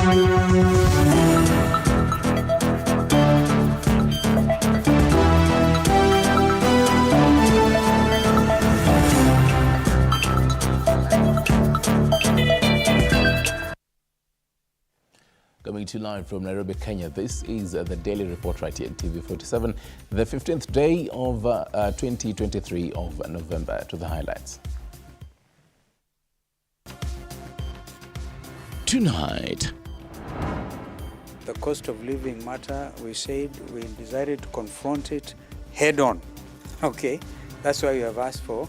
Coming to you live from Nairobi, Kenya. This is the Daily Report right here on TV47, the 15th day of 2023 of November. To the highlights. Tonight, the cost of living matter, we decided to confront it head on. Okay, that's why we have asked for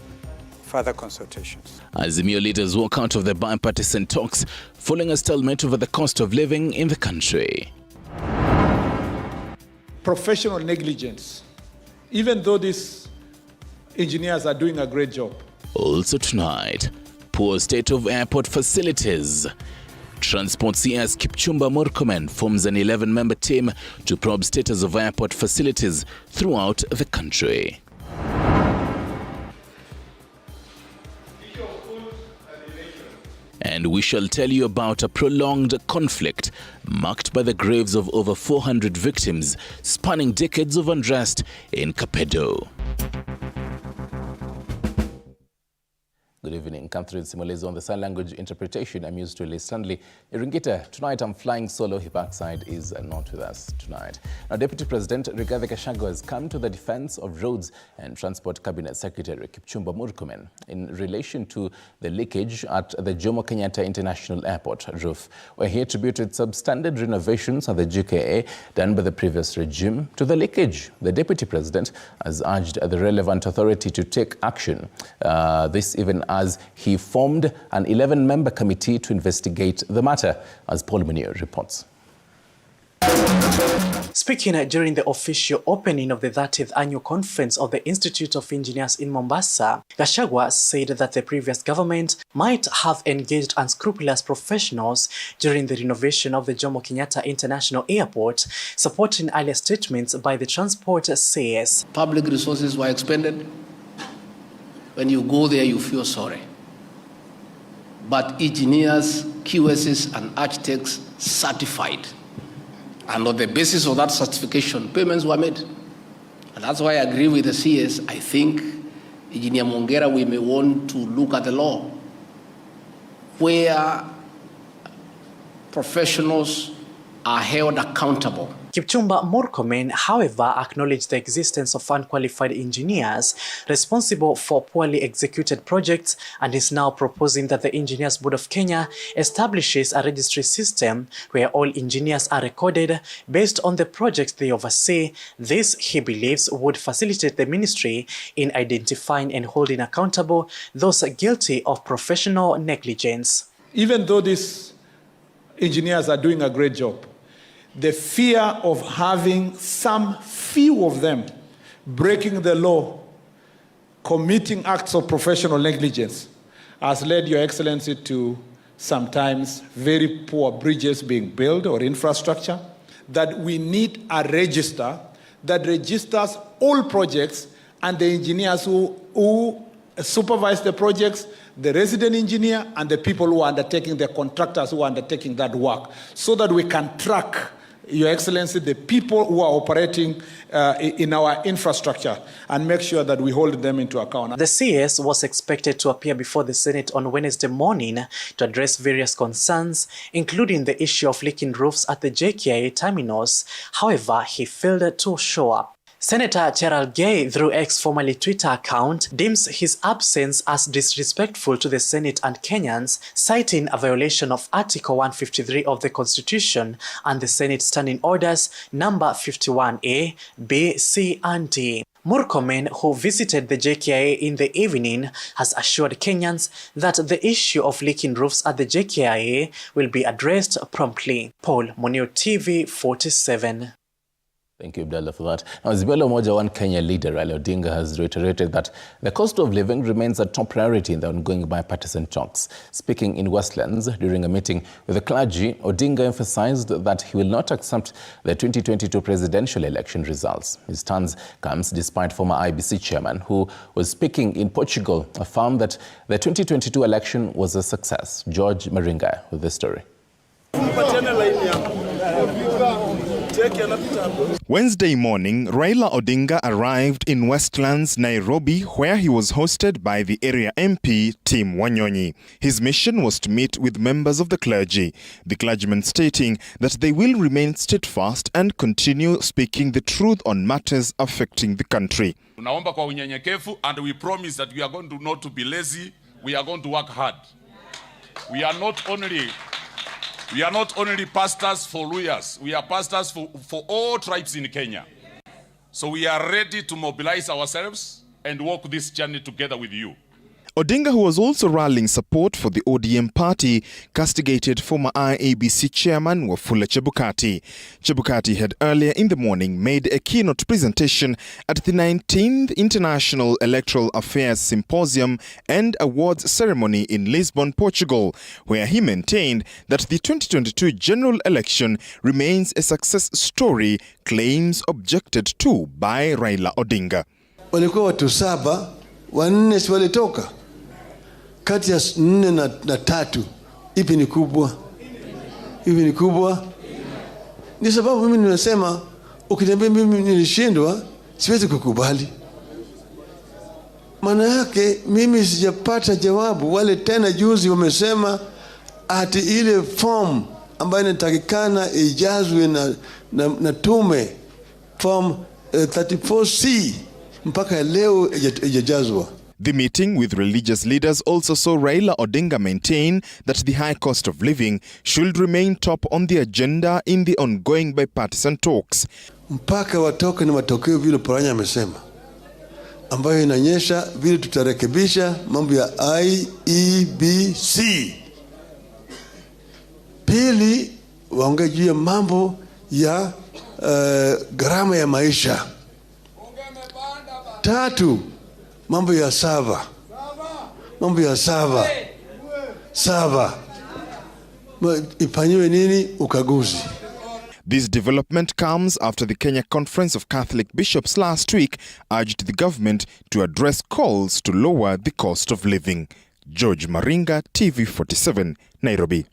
further consultations. Azimio leaders walk out of the bipartisan talks following a stalemate over the cost of living in the country. Professional negligence, even though these engineers are doing a great job. Also tonight, poor state of airport facilities. Transport CS Kipchumba Murkomen forms an 11-member team to probe status of airport facilities throughout the country. And we shall tell you about a prolonged conflict marked by the graves of over 400 victims, spanning decades of unrest in Kapedo. Good evening. Catherine Simolezo on the sign language interpretation. I'm used to Lee Stanley. Iringita, tonight I'm flying solo. His backside is not with us tonight. Now, Deputy President Rigathi Gachagua has come to the defense of Roads and Transport Cabinet Secretary Kipchumba Murkomen in relation to the leakage at the Jomo Kenyatta International Airport roof, where he attributed substandard renovations at the GKA done by the previous regime to the leakage. The Deputy President has urged the relevant authority to take action. This even as he formed an 11-member committee to investigate the matter, as Paul Munir reports. Speaking during the official opening of the 30th annual conference of the Institute of Engineers in Mombasa, Gachagua said that the previous government might have engaged unscrupulous professionals during the renovation of the Jomo Kenyatta International Airport, supporting earlier statements by the Transport CS. Public resources were expended. When you go there, you feel sorry. But engineers, QSs, and architects certified. And on the basis of that certification, payments were made. And that's why I agree with the CS. I think, Engineer Mongera, we may want to look at the law where professionals are held accountable. Kipchumba Murkomen, however, acknowledged the existence of unqualified engineers responsible for poorly executed projects and is now proposing that the Engineers Board of Kenya establishes a registry system where all engineers are recorded based on the projects they oversee. This, he believes, would facilitate the ministry in identifying and holding accountable those guilty of professional negligence. Even though these engineers are doing a great job, the fear of having some few of them breaking the law, committing acts of professional negligence, has led Your Excellency to sometimes very poor bridges being built or infrastructure, that we need a register that registers all projects and the engineers who supervise the projects, the resident engineer, and the people who are undertaking, the contractors who are undertaking that work, so that we can track, Your Excellency, the people who are operating in our infrastructure and make sure that we hold them into account. The CS was expected to appear before the Senate on Wednesday morning to address various concerns, including the issue of leaking roofs at the JKIA terminus. However, he failed to show up. Senator Gerald Gay, through X, formerly Twitter account, deems his absence as disrespectful to the Senate and Kenyans, citing a violation of Article 153 of the Constitution and the Senate Standing Orders number 51A, B, C, and D. Murkomen, who visited the JKIA in the evening, has assured Kenyans that the issue of leaking roofs at the JKIA will be addressed promptly. Paul Munir, TV47. Thank you, Abdallah, for that. Now, Azimio Moja One Kenya leader Raila Odinga has reiterated that the cost of living remains a top priority in the ongoing bipartisan talks. Speaking in Westlands during a meeting with the clergy, Odinga emphasized that he will not accept the 2022 presidential election results. His stance comes despite former IBC chairman, who was speaking in Portugal, affirmed that the 2022 election was a success. George Maringa with the story. Wednesday morning, Raila Odinga arrived in Westlands, Nairobi, where he was hosted by the area MP, Tim Wanyonyi. His mission was to meet with members of the clergy, the clergymen stating that they will remain steadfast and continue speaking the truth on matters affecting the country. Tunaomba kwa unyenyekevu, and we promise that we are going to not to be lazy, we are going to work hard. We are not only pastors for lawyers, we are pastors for all tribes in Kenya. So we are ready to mobilize ourselves and walk this journey together with you. Odinga, who was also rallying support for the ODM party, castigated former IEBC chairman Wafula Chebukati. Chebukati had earlier in the morning made a keynote presentation at the 19th International Electoral Affairs Symposium and Awards ceremony in Lisbon, Portugal, where he maintained that the 2022 general election remains a success story, claims objected to by Raila Odinga. Walikuwa watu 7, 4 si walitoka. Kati ya 4 na 3, ipi ni kubwa? Ipi ni kubwa? Ni sababu mimi nimesema, ukiniambia mimi nilishindwa, siwezi kukubali. Maana yake mimi sijapata jawabu. Wale tena juzi wamesema ati ile form ambayo inatakikana ijazwe na tume, form 34C, mpaka leo ijajazwa. The meeting with religious leaders also saw Raila Odinga maintain that the high cost of living should remain top on the agenda in the ongoing bipartisan talks. Mpaka watoke na matokeo vile Paranya amesema, ambayo inaonyesha vile tutarekebisha mambo ya IEBC. Pili, waongee juu ya mambo ya gharama ya maisha. 3, mambo ya sava. Mambo ya sava. Ifanyiwe nini? Ukaguzi. This development comes after the Kenya Conference of Catholic Bishops last week urged the government to address calls to lower the cost of living. George Maringa, TV47, Nairobi.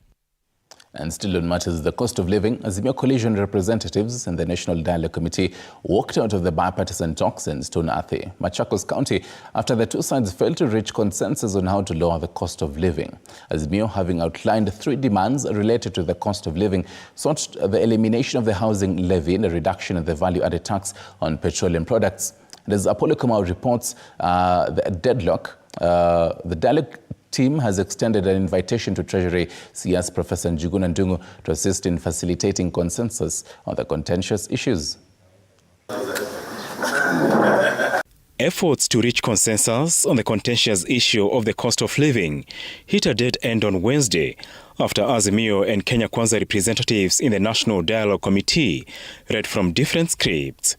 And still on matters the cost of living, Azimio coalition representatives and the National Dialogue Committee walked out of the bipartisan talks in Stone Athi, Machakos County, after the two sides failed to reach consensus on how to lower the cost of living. Azimio, having outlined 3 demands related to the cost of living, sought the elimination of the housing levy and a reduction in the value-added tax on petroleum products. And as Apollo Kamau reports, the dialogue team has extended an invitation to Treasury CS Professor Njuguna Ndung'u to assist in facilitating consensus on the contentious issues. Efforts to reach consensus on the contentious issue of the cost of living hit a dead end on Wednesday after Azimio and Kenya Kwanza representatives in the National Dialogue Committee read from different scripts.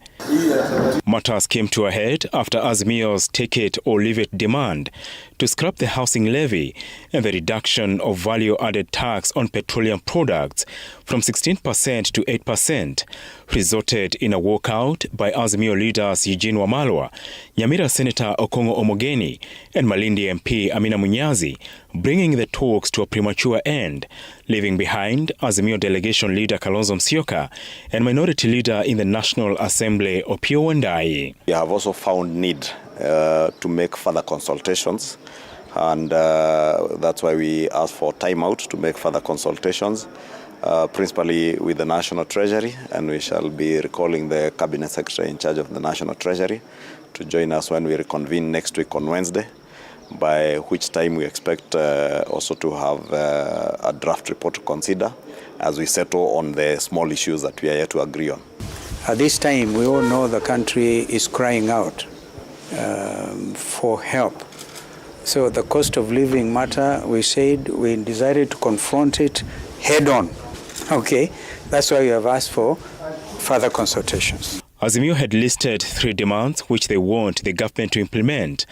Matters came to a head after Azimio's take it or leave it demand to scrap the housing levy and the reduction of value-added tax on petroleum products from 16% to 8% resulted in a walkout by Azimio leaders Eugene Wamalwa, Nyamira Senator Okongo Omogeni, and Malindi MP Amina Munyazi, bringing the talks to a premature end, leaving behind Azimio delegation leader Kalonzo Musyoka and minority leader in the National Assembly Opiyo Wandayi. We have also found need to make further consultations, and that's why we asked for time out to make further consultations, principally with the National Treasury, and we shall be recalling the Cabinet Secretary in charge of the National Treasury to join us when we reconvene next week on Wednesday, by which time we expect also to have a draft report to consider as we settle on the small issues that we are here to agree on. At this time, we all know the country is crying out for help. So the cost of living matter, we decided to confront it head on. Okay, that's why we have asked for further consultations. Azimio had listed 3 demands which they want the government to implement.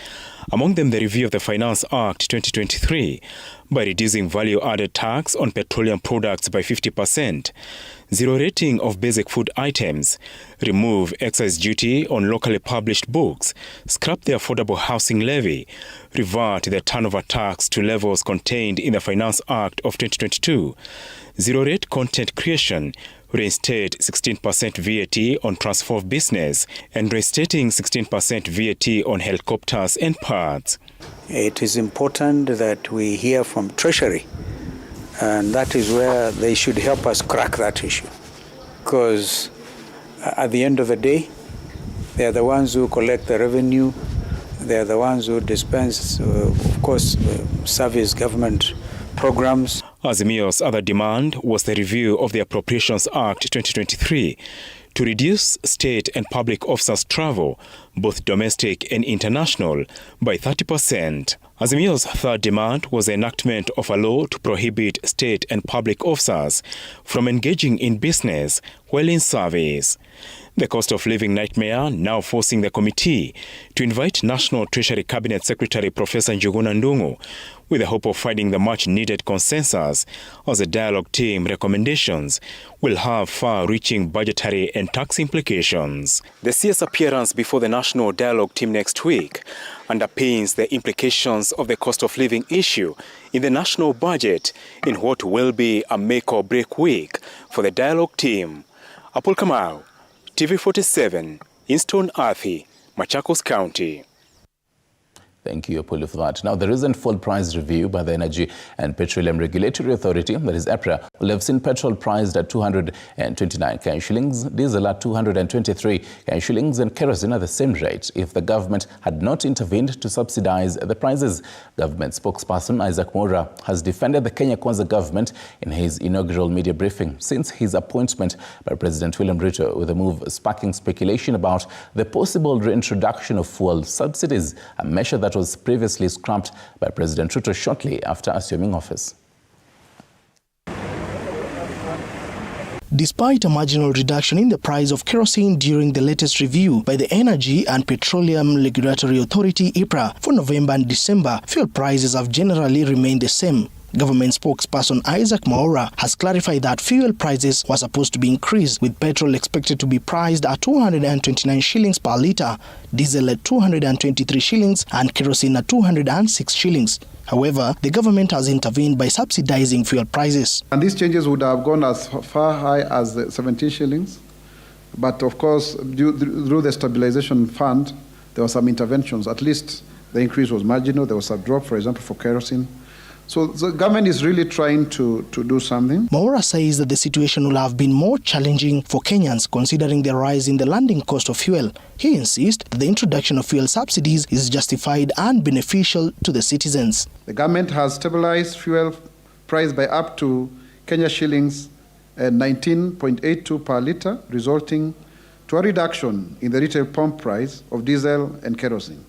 Among them, the review of the Finance Act 2023 by reducing value-added tax on petroleum products by 50%, zero rating of basic food items, remove excise duty on locally published books, scrap the affordable housing levy, revert the turnover tax to levels contained in the Finance Act of 2022, zero rate content creation, reinstate 16% VAT on transfer of business, and reinstating 16% VAT on helicopters and parts. It is important that we hear from Treasury, and that is where they should help us crack that issue. Because at the end of the day, they are the ones who collect the revenue, they are the ones who dispense, of course, service government programs. Azimio's other demand was the review of the Appropriations Act 2023 to reduce state and public officers' travel, both domestic and international, by 30%. Azimio's third demand was the enactment of a law to prohibit state and public officers from engaging in business while in service. The cost of living nightmare now forcing the committee to invite National Treasury Cabinet Secretary Professor Njuguna Ndung'u with the hope of finding the much-needed consensus, as the dialogue team recommendations will have far-reaching budgetary and tax implications. The CS appearance before the National Dialogue team next week underpins the implications of the cost of living issue in the national budget in what will be a make-or-break week for the dialogue team. Apul Kamau, TV47, in Stone Athi, Machakos County. Thank you, Apollo, for that. Now, the recent fuel price review by the Energy and Petroleum Regulatory Authority, that is EPRA, will have seen petrol priced at 229 Kenya shillings, diesel at 223 Kenya shillings, and kerosene at the same rate if the government had not intervened to subsidize the prices. Government spokesperson Isaac Mwaura has defended the Kenya Kwanza government in his inaugural media briefing since his appointment by President William Ruto, with the move sparking speculation about the possible reintroduction of fuel subsidies, a measure that was previously scrapped by President Ruto shortly after assuming office. Despite a marginal reduction in the price of kerosene during the latest review by the Energy and Petroleum Regulatory Authority (EPRA) for November and December, fuel prices have generally remained the same. Government spokesperson Isaac Mwaura has clarified that fuel prices were supposed to be increased, with petrol expected to be priced at 229 shillings per litre, diesel at 223 shillings and kerosene at 206 shillings. However, the government has intervened by subsidizing fuel prices. And these changes would have gone as far high as 17 shillings. But of course, through the stabilization fund, there were some interventions. At least the increase was marginal. There was a drop, for example, for kerosene. So the government is really trying to do something. Mwaura says that the situation will have been more challenging for Kenyans considering the rise in the landing cost of fuel. He insists that the introduction of fuel subsidies is justified and beneficial to the citizens. The government has stabilized fuel price by up to Kenya shillings 19.82 per litre, resulting to a reduction in the retail pump price of diesel and kerosene.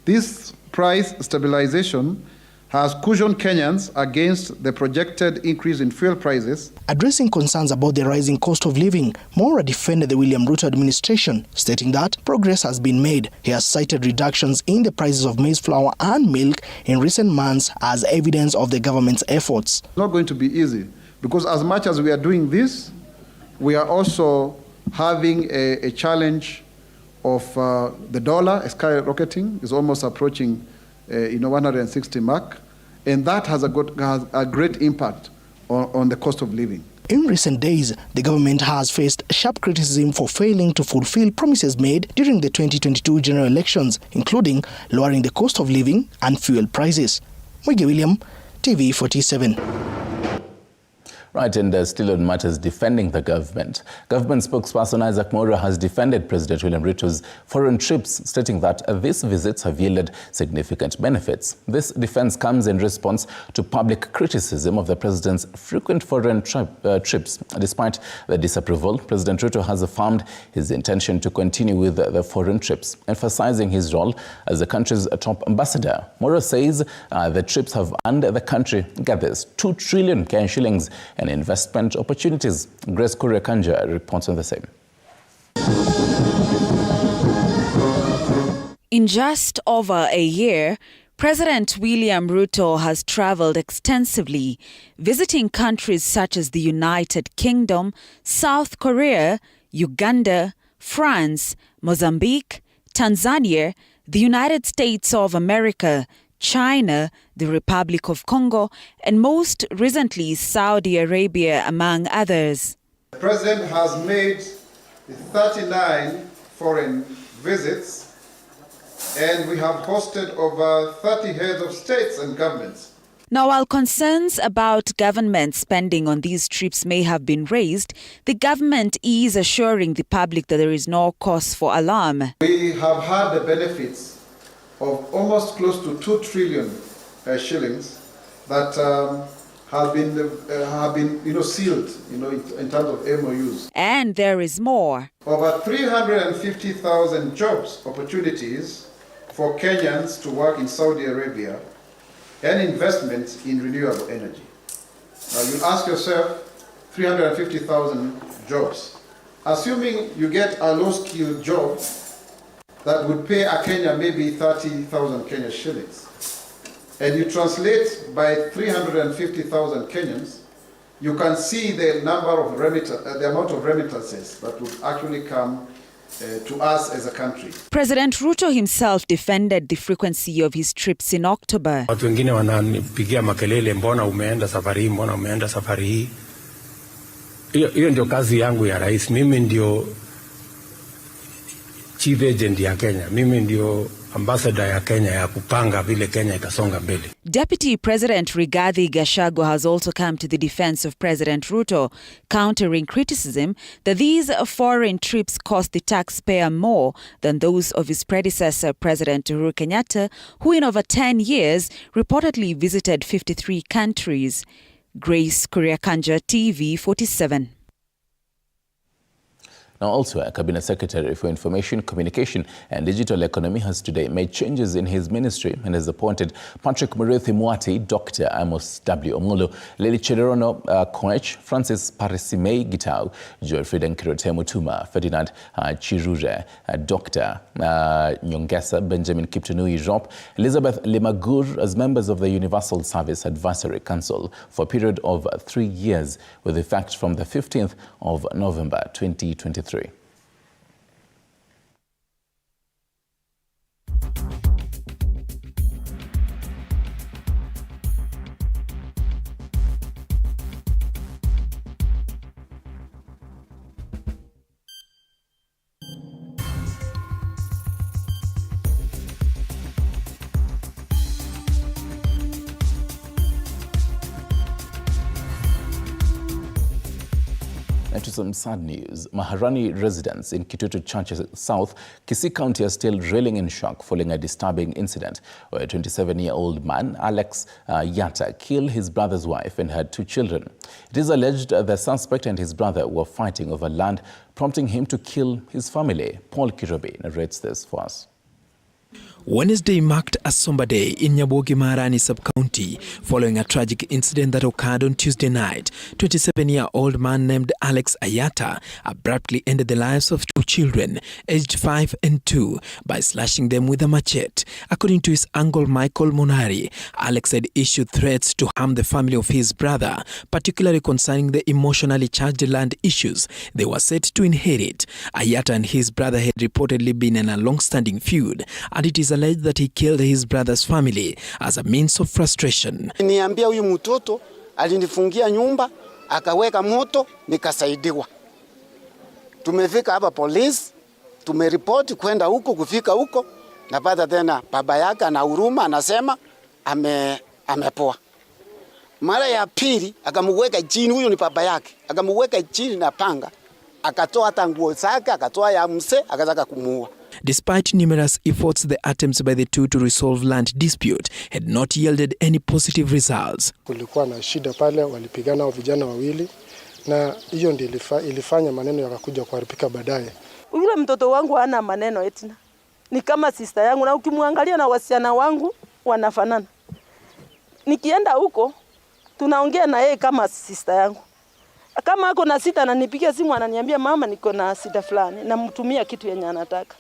This price stabilization has cushioned Kenyans against the projected increase in fuel prices. Addressing concerns about the rising cost of living, Mwaura defended the William Ruto administration, stating that progress has been made. He has cited reductions in the prices of maize flour and milk in recent months as evidence of the government's efforts. It's not going to be easy, because as much as we are doing this, we are also having a challenge of the dollar skyrocketing. Is almost approaching 160 mark, and that has a great impact on the cost of living. In recent days, the government has faced sharp criticism for failing to fulfill promises made during the 2022 general elections, including lowering the cost of living and fuel prices. Mwige William, TV47. Right, and still on matters defending the government spokesperson Isaac Mwaura has defended President William Ruto's foreign trips, stating that these visits have yielded significant benefits. This defense comes in response to public criticism of the president's frequent foreign trips. Despite the disapproval, President Ruto has affirmed his intention to continue with the foreign trips, emphasizing his role as the country's top ambassador. Mwaura says the trips have earned the country, get this, 2 trillion Kenya shillings and investment opportunities. Grace Kurekanja reports on the same. In just over a year, President William Ruto has traveled extensively, visiting countries such as the United Kingdom, South Korea, Uganda, France, Mozambique, Tanzania, the United States of America, China, the Republic of Congo, and most recently Saudi Arabia, among others. The President has made 39 foreign visits, and we have hosted over 30 heads of states and governments. Now, while concerns about government spending on these trips may have been raised, the government is assuring the public that there is no cause for alarm. We have had the benefits of almost close to 2 trillion shillings that have been sealed, in terms of MOUs. And there is more. Over 350,000 jobs opportunities for Kenyans to work in Saudi Arabia and investments in renewable energy. Now you ask yourself, 350,000 jobs. Assuming you get a low-skilled job that would pay a Kenya maybe 30,000 Kenya shillings, and you translate by 350,000 Kenyans, you can see the number of the amount of remittances that would actually come to us as a country. President Ruto himself defended the frequency of his trips in October. Watu wengine wananipigia makelele, mbona umeenda safari hii, mbona umeenda safari hii. Hiyo ndio kazi yangu ya rais. Mimi ndio chief agent ya Kenya. Mimi ndio ambassador ya Kenya ya kupanga vile Kenya itasonga mbele. Deputy President Rigathi Gachagua has also come to the defense of President Ruto, countering criticism that these foreign trips cost the taxpayer more than those of his predecessor, President Uhuru Kenyatta, who in over 10 years reportedly visited 53 countries. Grace Kuriakanja, TV47. Now, elsewhere, Cabinet Secretary for Information, Communication and Digital Economy has today made changes in his ministry and has appointed Patrick Muriithi Mwati, Dr. Amos W. Omolo, Lily Chederono Koech, Francis Parisimei Gitau, Joyfried Nkirote Mutuma, Ferdinand Chirure, Dr. Nyongesa, Benjamin Kiptanui Jop, Elizabeth Limagur as members of the Universal Service Advisory Council for a period of 3 years with effect from the 15th of November 2023. And to some sad news, Maharani residents in Kitutu Churches South, Kisii County are still reeling in shock following a disturbing incident where a 27-year-old man, Alex Yatta, killed his brother's wife and had 2 children. It is alleged the suspect and his brother were fighting over land, prompting him to kill his family. Paul Kirobi narrates this for us. Wednesday marked a somber day in Nyabogi Maharani sub-county following a tragic incident that occurred on Tuesday night. 27-year-old man named Alex Yatta abruptly ended the lives of 2 children, aged 5 and 2, by slashing them with a machete. According to his uncle Michael Monari, Alex had issued threats to harm the family of his brother, particularly concerning the emotionally charged land issues they were set to inherit. Yatta and his brother had reportedly been in a long-standing feud, and it is alleged that he killed his brother's family as a means of frustration. Niambia huyu mtoto alinifungia nyumba akaweka moto nikasaidiwa. Tumefika hapa polisi, tumeripoti kwenda huko, kufika huko na baada tena baba yake ana huruma anasema amepoa. Mara ya pili akamweka chini, huyo ni baba yake, akamweka chini na panga, akatoa hata nguo zake, akatoa ya mse, akataka kumuua. Despite numerous efforts, the attempts by the two to resolve land dispute had not yielded any positive results. Kulikuwa na shida pale, walipigana hao vijana wawili, na hiyo ndio ilifanya maneno yakakuja kuharibika baadaye. Yule mtoto wangu hana maneno etina. Ni kama sister yangu, na ukimwangalia na wasichana wangu wanafanana. Nikienda huko tunaongea na yeye kama sister yangu. Kama ako na sita ananipigia simu ananiambia mama niko na sita fulani, namtumia kitu yenye anataka.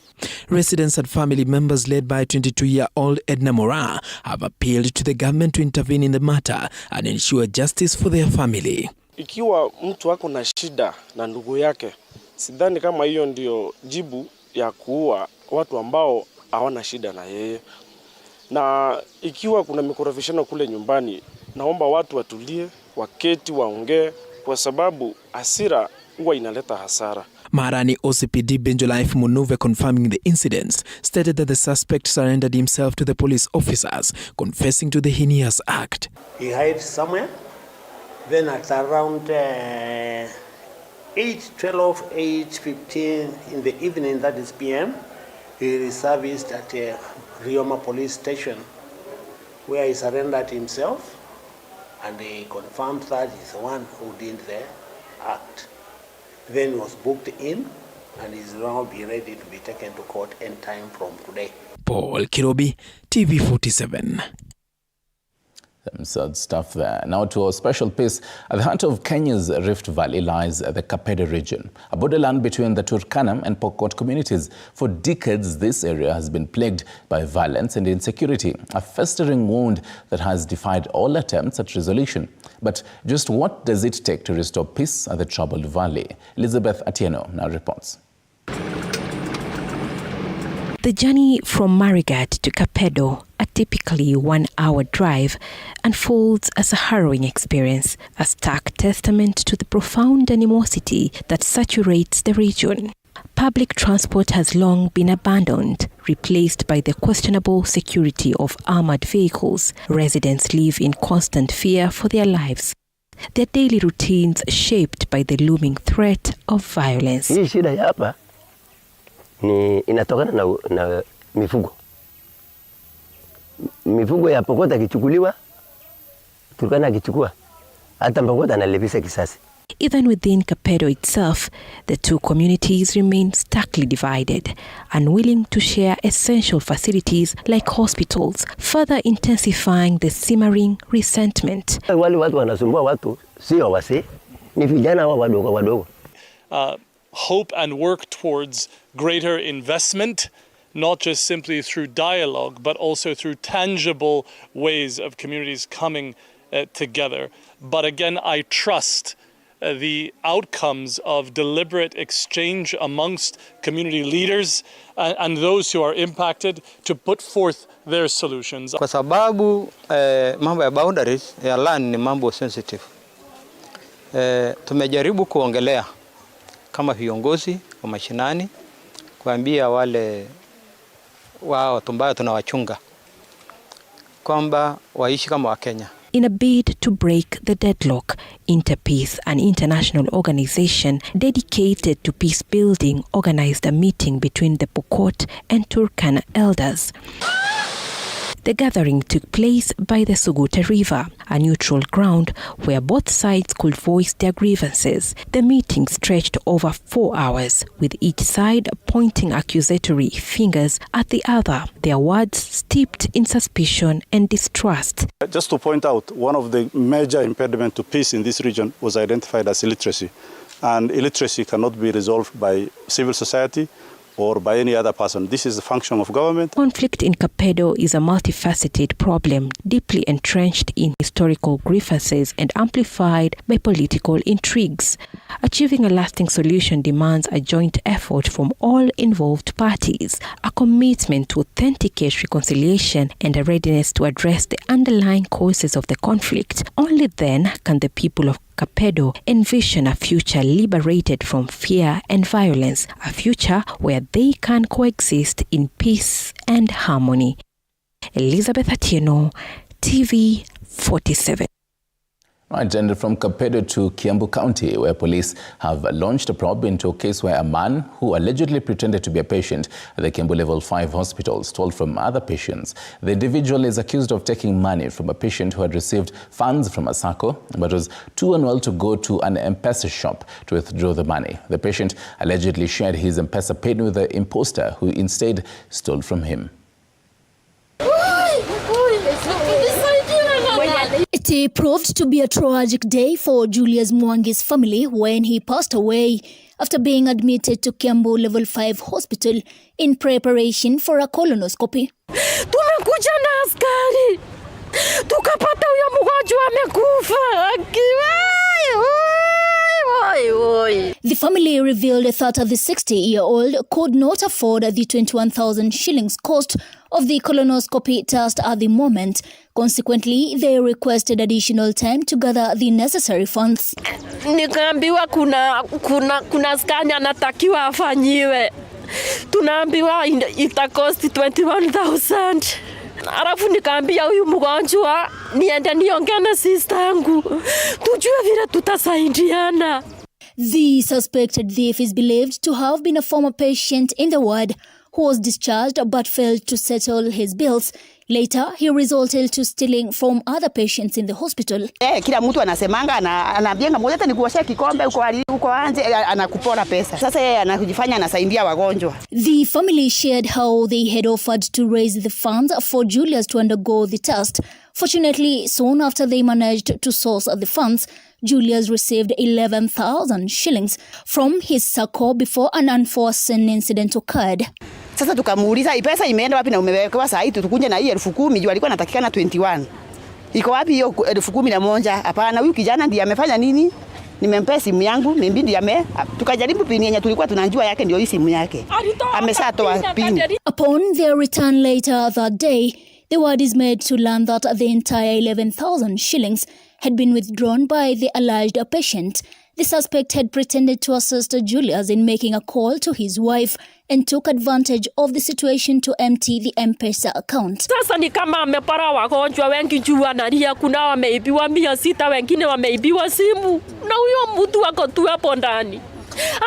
Residents and family members led by 22-year-old Edna Mora have appealed to the government to intervene in the matter and ensure justice for their family. Ikiwa mtu wako na shida na ndugu yake, sidhani kama hiyo ndio jibu ya kuua watu ambao hawana shida na yeye. Na ikiwa kuna mikorofishano kule nyumbani, naomba watu watulie, waketi, waongee, kwa sababu hasira huwa inaleta hasara. Marani OCPD Benjolife Munuve, confirming the incidents, stated that the suspect surrendered himself to the police officers, confessing to the heinous act. He hid somewhere. Then at around 8:12, 8:15 in the evening, that is PM, he reserviced at Rioma police station, where he surrendered himself, and they confirmed that he's the one who did the act. Then he was booked in and is now be ready to be taken to court any time from today. Paul Kirobi, TV47. Sad stuff there. Now to our special piece. At the heart of Kenya's Rift Valley lies the Kapedo region, a borderland between the Turkana and Pokot communities. For decades, this area has been plagued by violence and insecurity, a festering wound that has defied all attempts at resolution. But just what does it take to restore peace at the troubled valley? Elizabeth Atieno now reports. The journey from Marigat to Kapedo, a typically 1-hour drive, unfolds as a harrowing experience, a stark testament to the profound animosity that saturates the region. Public transport has long been abandoned, replaced by the questionable security of armored vehicles. Residents live in constant fear for their lives, their daily routines shaped by the looming threat of violence. Ni inatokana na mifugo. Mifugo ya Pokota kichukuliwa, Turkana kichukua, hata Pokota analipisa kisasi. Even within Kapedo itself, the two communities remain starkly divided, unwilling to share essential facilities like hospitals, further intensifying the simmering resentment. Wale watu wanasumbua watu sio wase, ni vijana wa wadogo. Hope and work towards greater investment, not just simply through dialogue, but also through tangible ways of communities coming together. But again, I trust the outcomes of deliberate exchange amongst community leaders and those who are impacted to put forth their solutions. Kwa sababu mambo ya boundaries ya land ni mambo sensitive. Tumejaribu kuongelea kama viongozi wa mashinani kuambia wale wao ambayo tunawachunga kwamba waishi kama Wakenya. In a bid to break the deadlock, Interpeace, an international organization dedicated to peace building, organized a meeting between the Pokot and Turkana elders. The gathering took place by the Suguta River, a neutral ground where both sides could voice their grievances. The meeting stretched over 4 hours, with each side pointing accusatory fingers at the other, their words steeped in suspicion and distrust. Just to point out, one of the major impediments to peace in this region was identified as illiteracy. And illiteracy cannot be resolved by civil society or by any other person. This is the function of government. Conflict in Kapedo is a multifaceted problem, deeply entrenched in historical grievances and amplified by political intrigues. Achieving a lasting solution demands a joint effort from all involved parties, a commitment to authenticate reconciliation, and a readiness to address the underlying causes of the conflict. Only then can the people of Kapedo envision a future liberated from fear and violence, a future where they can coexist in peace and harmony. Elizabeth Atieno, TV47. Right, and from Kapedo to Kiambu County, where police have launched a probe into a case where a man who allegedly pretended to be a patient at the Kiambu Level 5 hospital stole from other patients. The individual is accused of taking money from a patient who had received funds from a SACCO, but was too unwell to go to an M-Pesa shop to withdraw the money. The patient allegedly shared his M-Pesa pin with the imposter, who instead stole from him. It proved to be a tragic day for Julius Mwangi's family when he passed away after being admitted to Kiambu Level 5 Hospital in preparation for a colonoscopy. Tumekuja na askari. Tukapata huyo mgonjwa amekufa. The family revealed that the 60-year-old could not afford the 21,000 shillings cost of the colonoscopy test at the moment. Consequently, they requested additional time to gather the necessary funds. Nikaambiwa kuna scan anatakiwa afanyiwe. Tunaambiwa ita cost 21,000. Alafu nikaambia huyu mgonjwa niende niongee na sister yangu. Tujue vile tutasaidiana. The suspected thief is believed to have been a former patient in the ward who was discharged but failed to settle his bills. Later, he resorted to stealing from other patients in the hospital. Kila mtu anasemanga anaambianga mmoja hata nikuoshea kikombe uko anje anakupora pesa. Sasa yeye anakujifanya anasaidia wagonjwa. The family shared how they had offered to raise the funds for Julius to undergo the test. Fortunately, soon after they managed to source the funds, Julius received 11,000 shillings from his sacco before an unforeseen incident occurred. Sasa tukamuuliza pesa imeenda wapi na umewekewa saa hii tukunje na hii 10,000 juu alikuwa anatakikana 21. Iko wapi hiyo 11,000? Hapana, huyu kijana ndiye amefanya nini? Nimempea simu yangu, mimi ndiye tukajaribu pini yenye tulikuwa tunajua yake ndio hii simu yake. Amesatoa pini. Upon their return later that day, the word is made to learn that the entire 11,000 shillings had been withdrawn by the alleged patient. The suspect had pretended to assist Julius in making a call to his wife and took advantage of the situation to empty the M-Pesa account. Sasa ni kama amepara wagonjwa wengi juu analia, kuna wameibiwa 600, wengine wameibiwa simu. Na huyo mtu wako tu hapo ndani.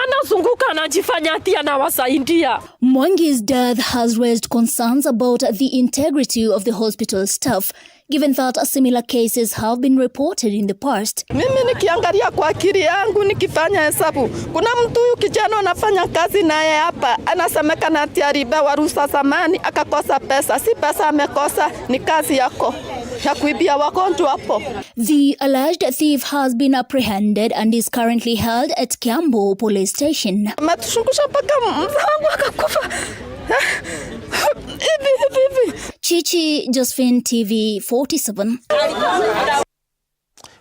Anazunguka anajifanya ati anawasaidia. Mwangi's death has raised concerns about the integrity of the hospital staff, given that similar cases have been reported in the past. Mimi nikiangalia kwa akili yangu nikifanya hesabu, kuna mtu huyu kijana anafanya kazi naye hapa, anasemekana ati alibewa ruhusa zamani akakosa pesa. Si pesa amekosa, ni kazi yako ya kuibia wagonjwa hapo. The alleged thief has been apprehended and is currently held at Kiambu Police Station. Ametushungusha mpaka mzangu akakufa. Chichi, Josephine, TV47.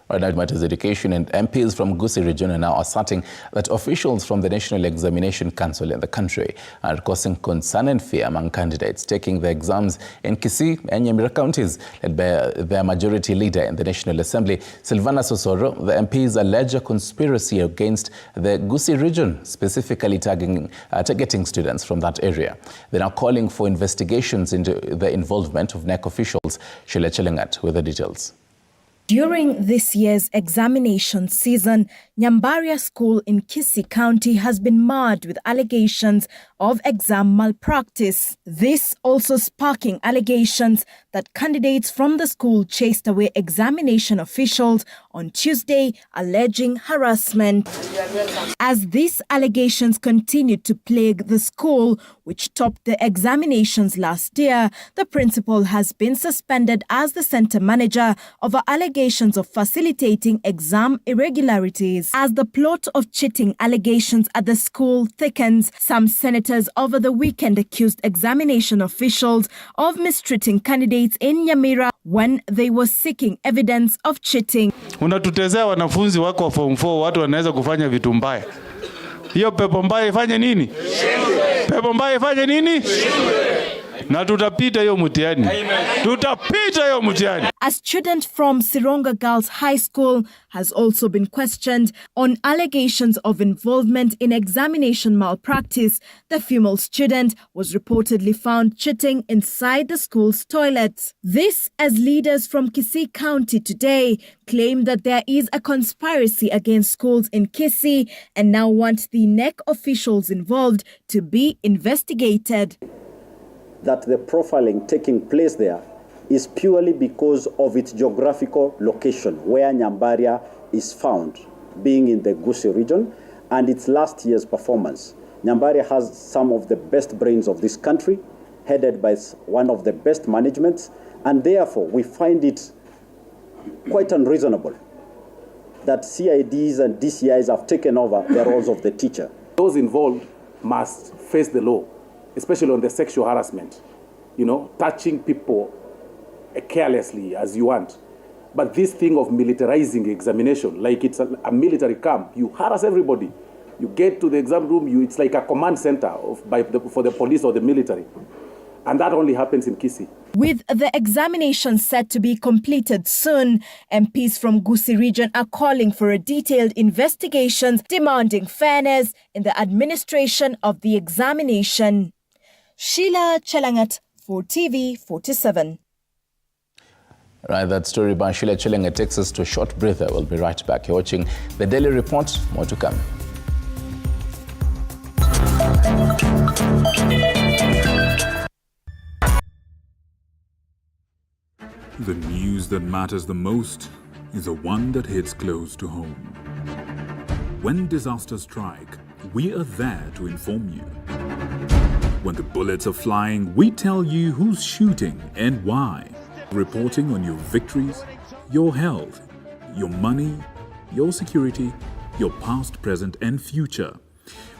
Right now, it matters education, and MPs from Gusii region are now asserting that officials from the National Examination Council in the country are causing concern and fear among candidates taking the exams in Kisii and Nyamira counties, led by their majority leader in the National Assembly, Silvana Sosoro. The MPs allege a conspiracy against the Gusii region, specifically targeting students from that area. They're now calling for investigations into the involvement of NEC officials. Shile Chelengat with the details. During this year's examination season, Nyambaria School in Kisii County has been marred with allegations of exam malpractice. This also sparking allegations that candidates from the school chased away examination officials on Tuesday, alleging harassment. As these allegations continued to plague the school, which topped the examinations last year, the principal has been suspended as the center manager over allegations of facilitating exam irregularities. As the plot of cheating allegations at the school thickens, some senators over the weekend accused examination officials of mistreating candidates in Nyamira when they were seeking evidence of cheating. Unatutezea wanafunzi wako wa form 4, watu wanaweza kufanya vitu mbaya. Hiyo pepo mbaya ifanye nini? Pepo mbaya ifanye nini? Na tutapita hiyo mtihani. Tutapita hiyo mtihani. A student from Sironga Girls High School has also been questioned on allegations of involvement in examination malpractice. The female student was reportedly found cheating inside the school's toilets. This as leaders from Kisii County today claim that there is a conspiracy against schools in Kisii and now want the NEC officials involved to be investigated. That the profiling taking place there is purely because of its geographical location, where Nyambaria is found, being in the Gusii region, and its last year's performance. Nyambaria has some of the best brains of this country, headed by one of the best managements, and therefore we find it quite unreasonable that CIDs and DCIs have taken over the roles of the teacher. Those involved must face the law, especially on the sexual harassment, touching people carelessly as you want. But this thing of militarizing examination, like it's a military camp, you harass everybody. You get to the exam room, it's like a command center for the police or the military. And that only happens in Kisii. With the examination set to be completed soon, MPs from Gusii region are calling for a detailed investigation, demanding fairness in the administration of the examination. Sheila Chelangat for TV47. Right, that story by Sheila Chelangat takes us to a short breather. We'll be right back. You're watching The Daily Report. More to come. The news that matters the most is the one that hits close to home. When disasters strike, we are there to inform you. When the bullets are flying, we tell you who's shooting and why. Reporting on your victories, your health, your money, your security, your past, present, and future.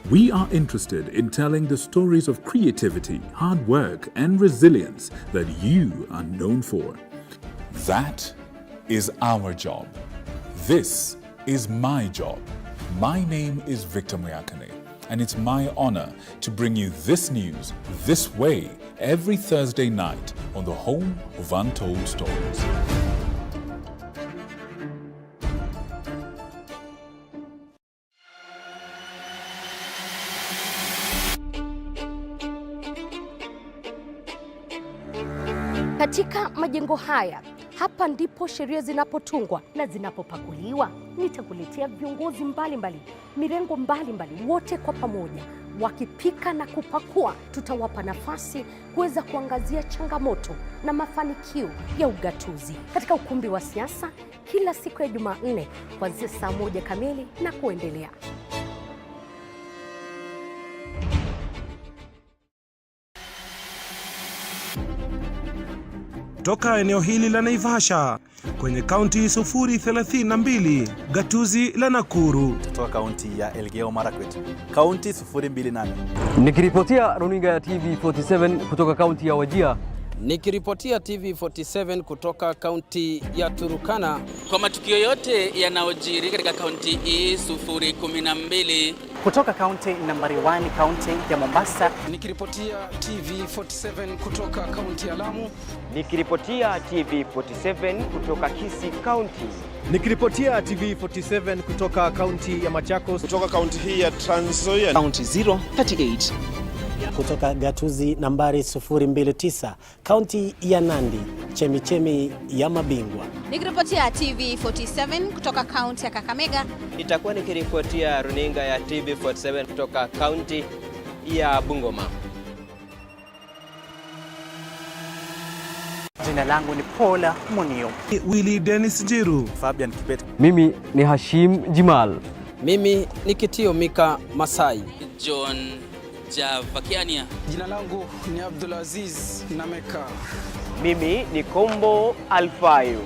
We are interested in telling the stories of creativity, hard work, and resilience that you are known for. That is our job. This is my job. My name is Victor Moyakane, and it's my honor to bring you this news this way every Thursday night on the Home of Untold Stories. Katika majengo haya, hapa ndipo sheria zinapotungwa na zinapopakuliwa. Nitakuletea viongozi mbalimbali, mirengo mbalimbali, wote kwa pamoja wakipika na kupakua. Tutawapa nafasi kuweza kuangazia changamoto na mafanikio ya ugatuzi katika ukumbi wa siasa kila siku ya Jumanne kuanzia saa 1 kamili na kuendelea. Toka eneo hili la Naivasha kwenye kaunti 032, gatuzi la Nakuru. Kutoka kaunti ya Elgeyo Marakwet, kaunti 028. Nikiripotia runinga ya TV47 kutoka kaunti ya Wajir. Nikiripotia TV47 kutoka kaunti ya Turukana. Kwa matukio yote yanayojiri katika kaunti hii 012. Kutoka kaunti nambari 1, kaunti ya Mombasa. Nikiripotia TV47 kutoka kaunti ya Lamu. Nikiripotia TV47 kutoka Kisii County. Nikiripotia TV47 kutoka kaunti ya Machakos. Kutoka kaunti hii ya Trans Nzoia. Kaunti 038. Kutoka gatuzi nambari 029, kaunti ya Nandi, chemichemi ya mabingwa. Nikiripotia TV47 kutoka kaunti ya Kakamega. Itakuwa nikiripotia runinga ya TV47 kutoka kaunti ya Bungoma. Jina langu ni Paula Munio. Willy Dennis Jiru. Fabian Kibet. Mimi ni Hashim Jimal. Mimi ni Kitio Mika Masai. John Javakiania. Jina langu ni Abdulaziz Nameka. Mimi ni Kombo Alfayo.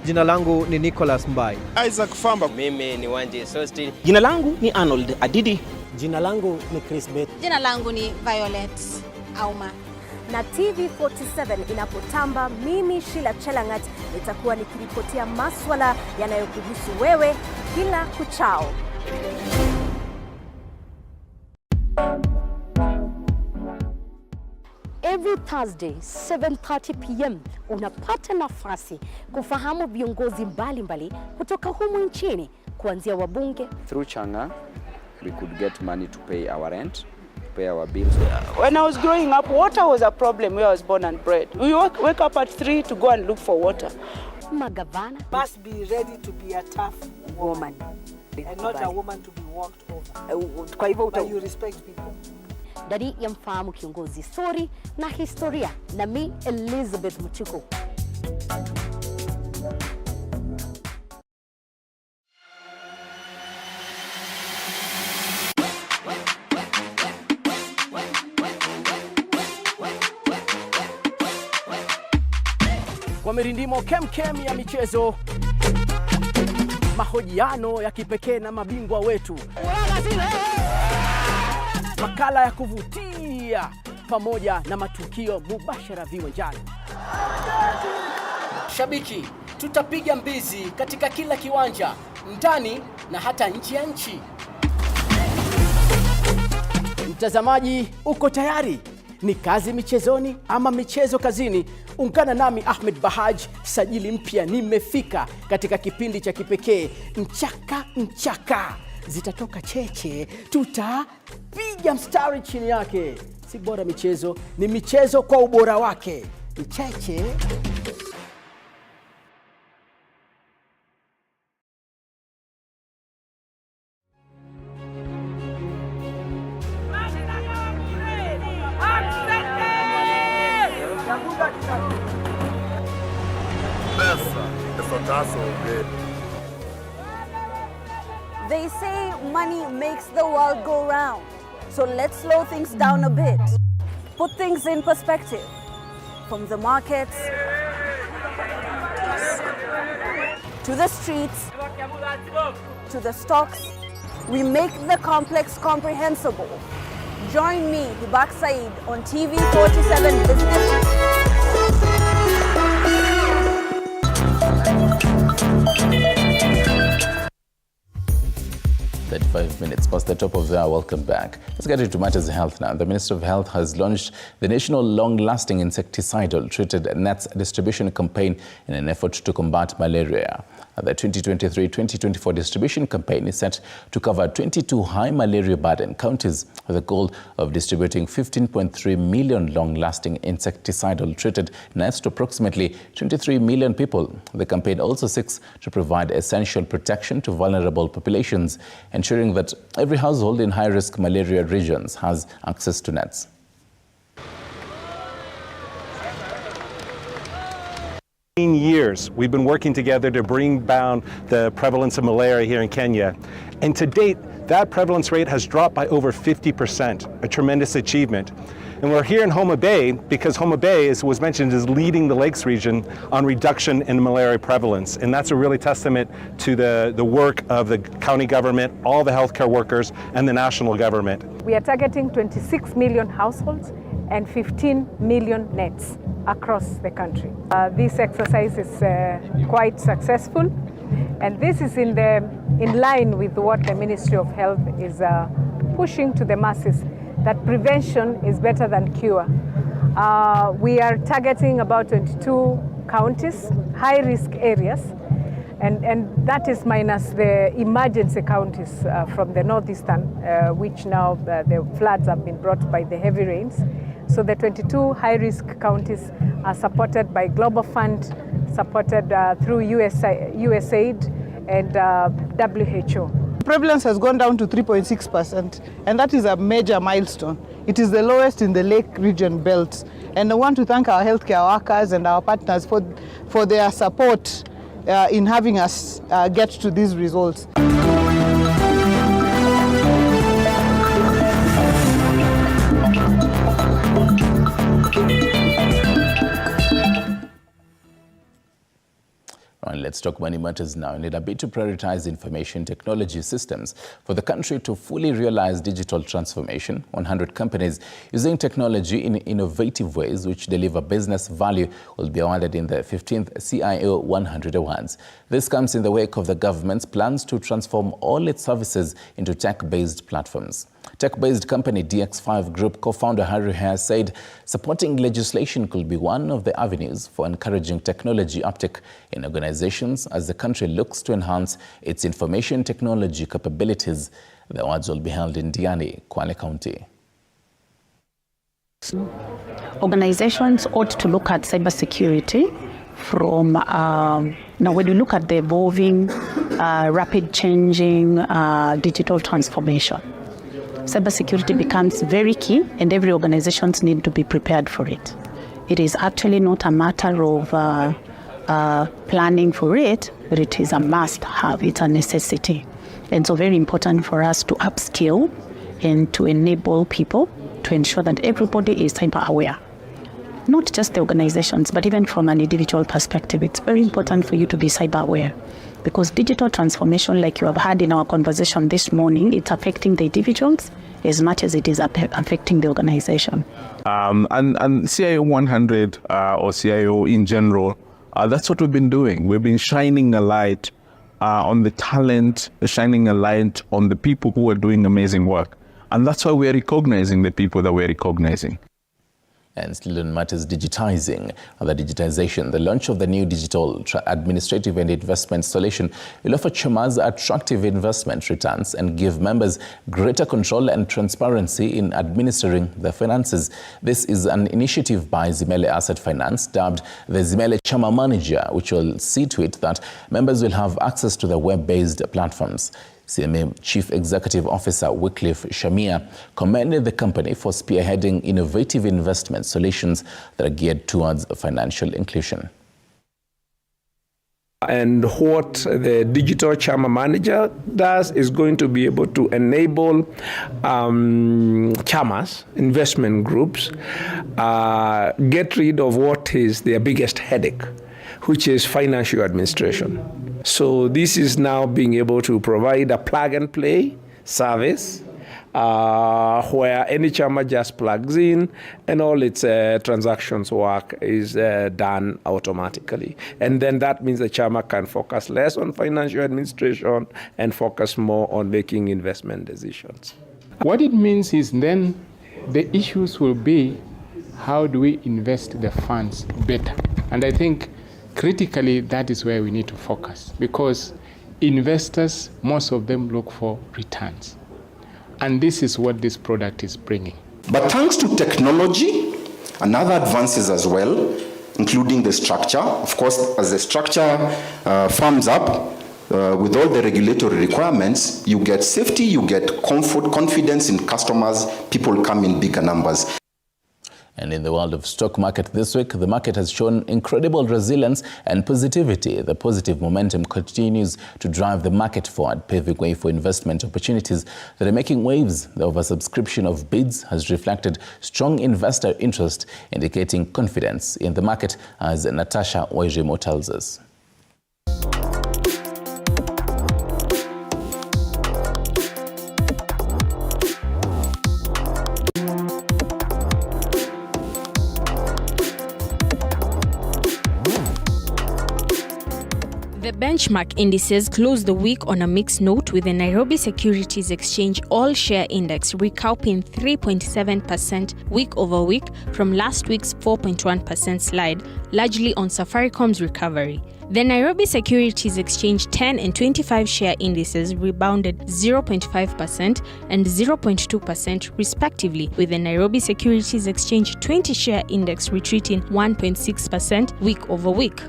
Jina langu ni Nicholas Mbai. Isaac Famba. Mimi ni Wanji Sosti. Jina langu ni Arnold Adidi. Jina langu ni Chris Bet. Jina langu ni Violet Auma. Na TV47 inapotamba, mimi Sheila Chelangat nitakuwa nikiripotia maswala yanayokuhusu wewe kila kuchao. Every Thursday 7:30 p.m. unapata nafasi kufahamu viongozi mbalimbali kutoka humu nchini, kuanzia wabunge. Through Changa we could get money to pay our rent, to pay our bills. When I was growing up, water was a problem where I was born and bred. We wake up at 3 to go and look for water. Magavana must be ready to be a tough woman and not a woman to be walked over. Kwa hivyo you respect people. Dari ya mfahamu kiongozi, story na historia, na mi Elizabeth Muchuku. Kwa mirindimo kemkem ya michezo, mahojiano ya kipekee na mabingwa wetu, makala ya kuvutia pamoja na matukio mubashara viwanjani. Shabiki, tutapiga mbizi katika kila kiwanja, ndani na hata nje ya nchi. Mtazamaji, uko tayari? Ni kazi michezoni ama michezo kazini? Ungana nami Ahmed Bahaj, sajili mpya nimefika katika kipindi cha kipekee Mchaka Mchaka. Zitatoka cheche, tutapiga mstari chini yake. Si bora michezo, ni michezo kwa ubora wake. Mcheche. They say money makes the world go round. So let's slow things down a bit. Put things in perspective. From the markets to the streets to the stocks, we make the complex comprehensible. Join me, Hibak Said, on TV47 Business. 35 minutes past the top of the hour. Welcome back. Let's get into matters of health now. The Minister of Health has launched the National Long-Lasting Insecticidal Treated Nets Distribution Campaign in an effort to combat malaria. The 2023-2024 distribution campaign is set to cover 22 high malaria burden counties with a goal of distributing 15.3 million long-lasting insecticidal treated nets to approximately 23 million people. The campaign also seeks to provide essential protection to vulnerable populations, ensuring that every household in high-risk malaria regions has access to nets. Years we've been working together to bring down the prevalence of malaria here in Kenya, and to date that prevalence rate has dropped by over 50%, a tremendous achievement. And we're here in Homa Bay because Homa Bay, as was mentioned, is leading the Lakes region on reduction in malaria prevalence, and that's a really testament to the work of the county government, all the healthcare workers, and the national government. We are targeting 26 million households and 15 million nets across the country. This exercise is quite successful, and this is in line with what the Ministry of Health is pushing to the masses, that prevention is better than cure. We are targeting about 22 counties, high-risk areas, and that is minus the emergency counties from the northeastern, which now the floods have been brought by the heavy rains. So the 22 high-risk counties are supported by Global Fund, supported through USAID and WHO. Prevalence has gone down to 3.6%, and that is a major milestone. It is the lowest in the Lake region belt. And I want to thank our healthcare workers and our partners for their support in having us get to these results. Let's talk money matters now. In a bid to prioritize information technology systems for the country to fully realize digital transformation, 100 companies using technology in innovative ways which deliver business value will be awarded in the 15th CIO 100 Awards. This comes in the wake of the government's plans to transform all its services into tech-based platforms. Tech-based company DX5 Group co-founder Harry Hare said supporting legislation could be one of the avenues for encouraging technology uptake in organizations as the country looks to enhance its information technology capabilities. The awards will be held in Diani, Kwale County. Organizations ought to look at cybersecurity from, now when you look at the evolving, rapid changing digital transformation. Cybersecurity becomes very key, and every organization needs to be prepared for it. It is actually not a matter of planning for it, but it is a must-have. It's a necessity. And so very important for us to upskill and to enable people to ensure that everybody is cyber aware. not just the organizations, but even from an individual perspective, it's very important for you to be cyber aware, because digital transformation, like you have had in our conversation this morning, it's affecting the individuals as much as it is affecting the organization. And CIO 100 or CIO in general, that's what we've been doing. We've been shining a light on the talent, shining a light on the people who are doing amazing work. And that's why we're recognizing the people that we're recognizing. And still on matters digitizing, the launch of the new digital administrative and investment solution will offer chairmas attractive investment returns and give members greater control and transparency in administering their finances. This is an initiative by Zimele Asset Finance, dubbed the Zimele Chama Manager, which will see to it that members will have access to the web-based platforms. CMA Chief Executive Officer Wycliffe Shamia commended the company for spearheading innovative investment solutions that are geared towards financial inclusion. And what the digital Chama Manager does is going to be able to enable chamas, investment groups, get rid of what is their biggest headache, which is financial administration. So this is now being able to provide a plug-and-play service where any chama just plugs in and all its transactions work is done automatically. And then that means the chama can focus less on financial administration and focus more on making investment decisions. What it means is then the issues will be, how do we invest the funds better? And I think critically, that is where we need to focus, because investors, most of them look for returns. And this is what this product is bringing. But thanks to technology and other advances as well, including the structure, of course, as the structure firms up with all the regulatory requirements, you get safety, you get comfort, confidence in customers, people come in bigger numbers. And in the world of stock market this week, the market has shown incredible resilience and positivity. The positive momentum continues to drive the market forward, paving way for investment opportunities that are making waves. The oversubscription of bids has reflected strong investor interest, indicating confidence in the market, as Natasha Wairimo tells us. The benchmark indices closed the week on a mixed note, with the Nairobi Securities Exchange All-Share Index recouping 3.7% week over week from last week's 4.1% slide, largely on Safaricom's recovery. The Nairobi Securities Exchange 10 and 25 share indices rebounded 0.5% and 0.2% respectively, with the Nairobi Securities Exchange 20 share index retreating 1.6% week over week.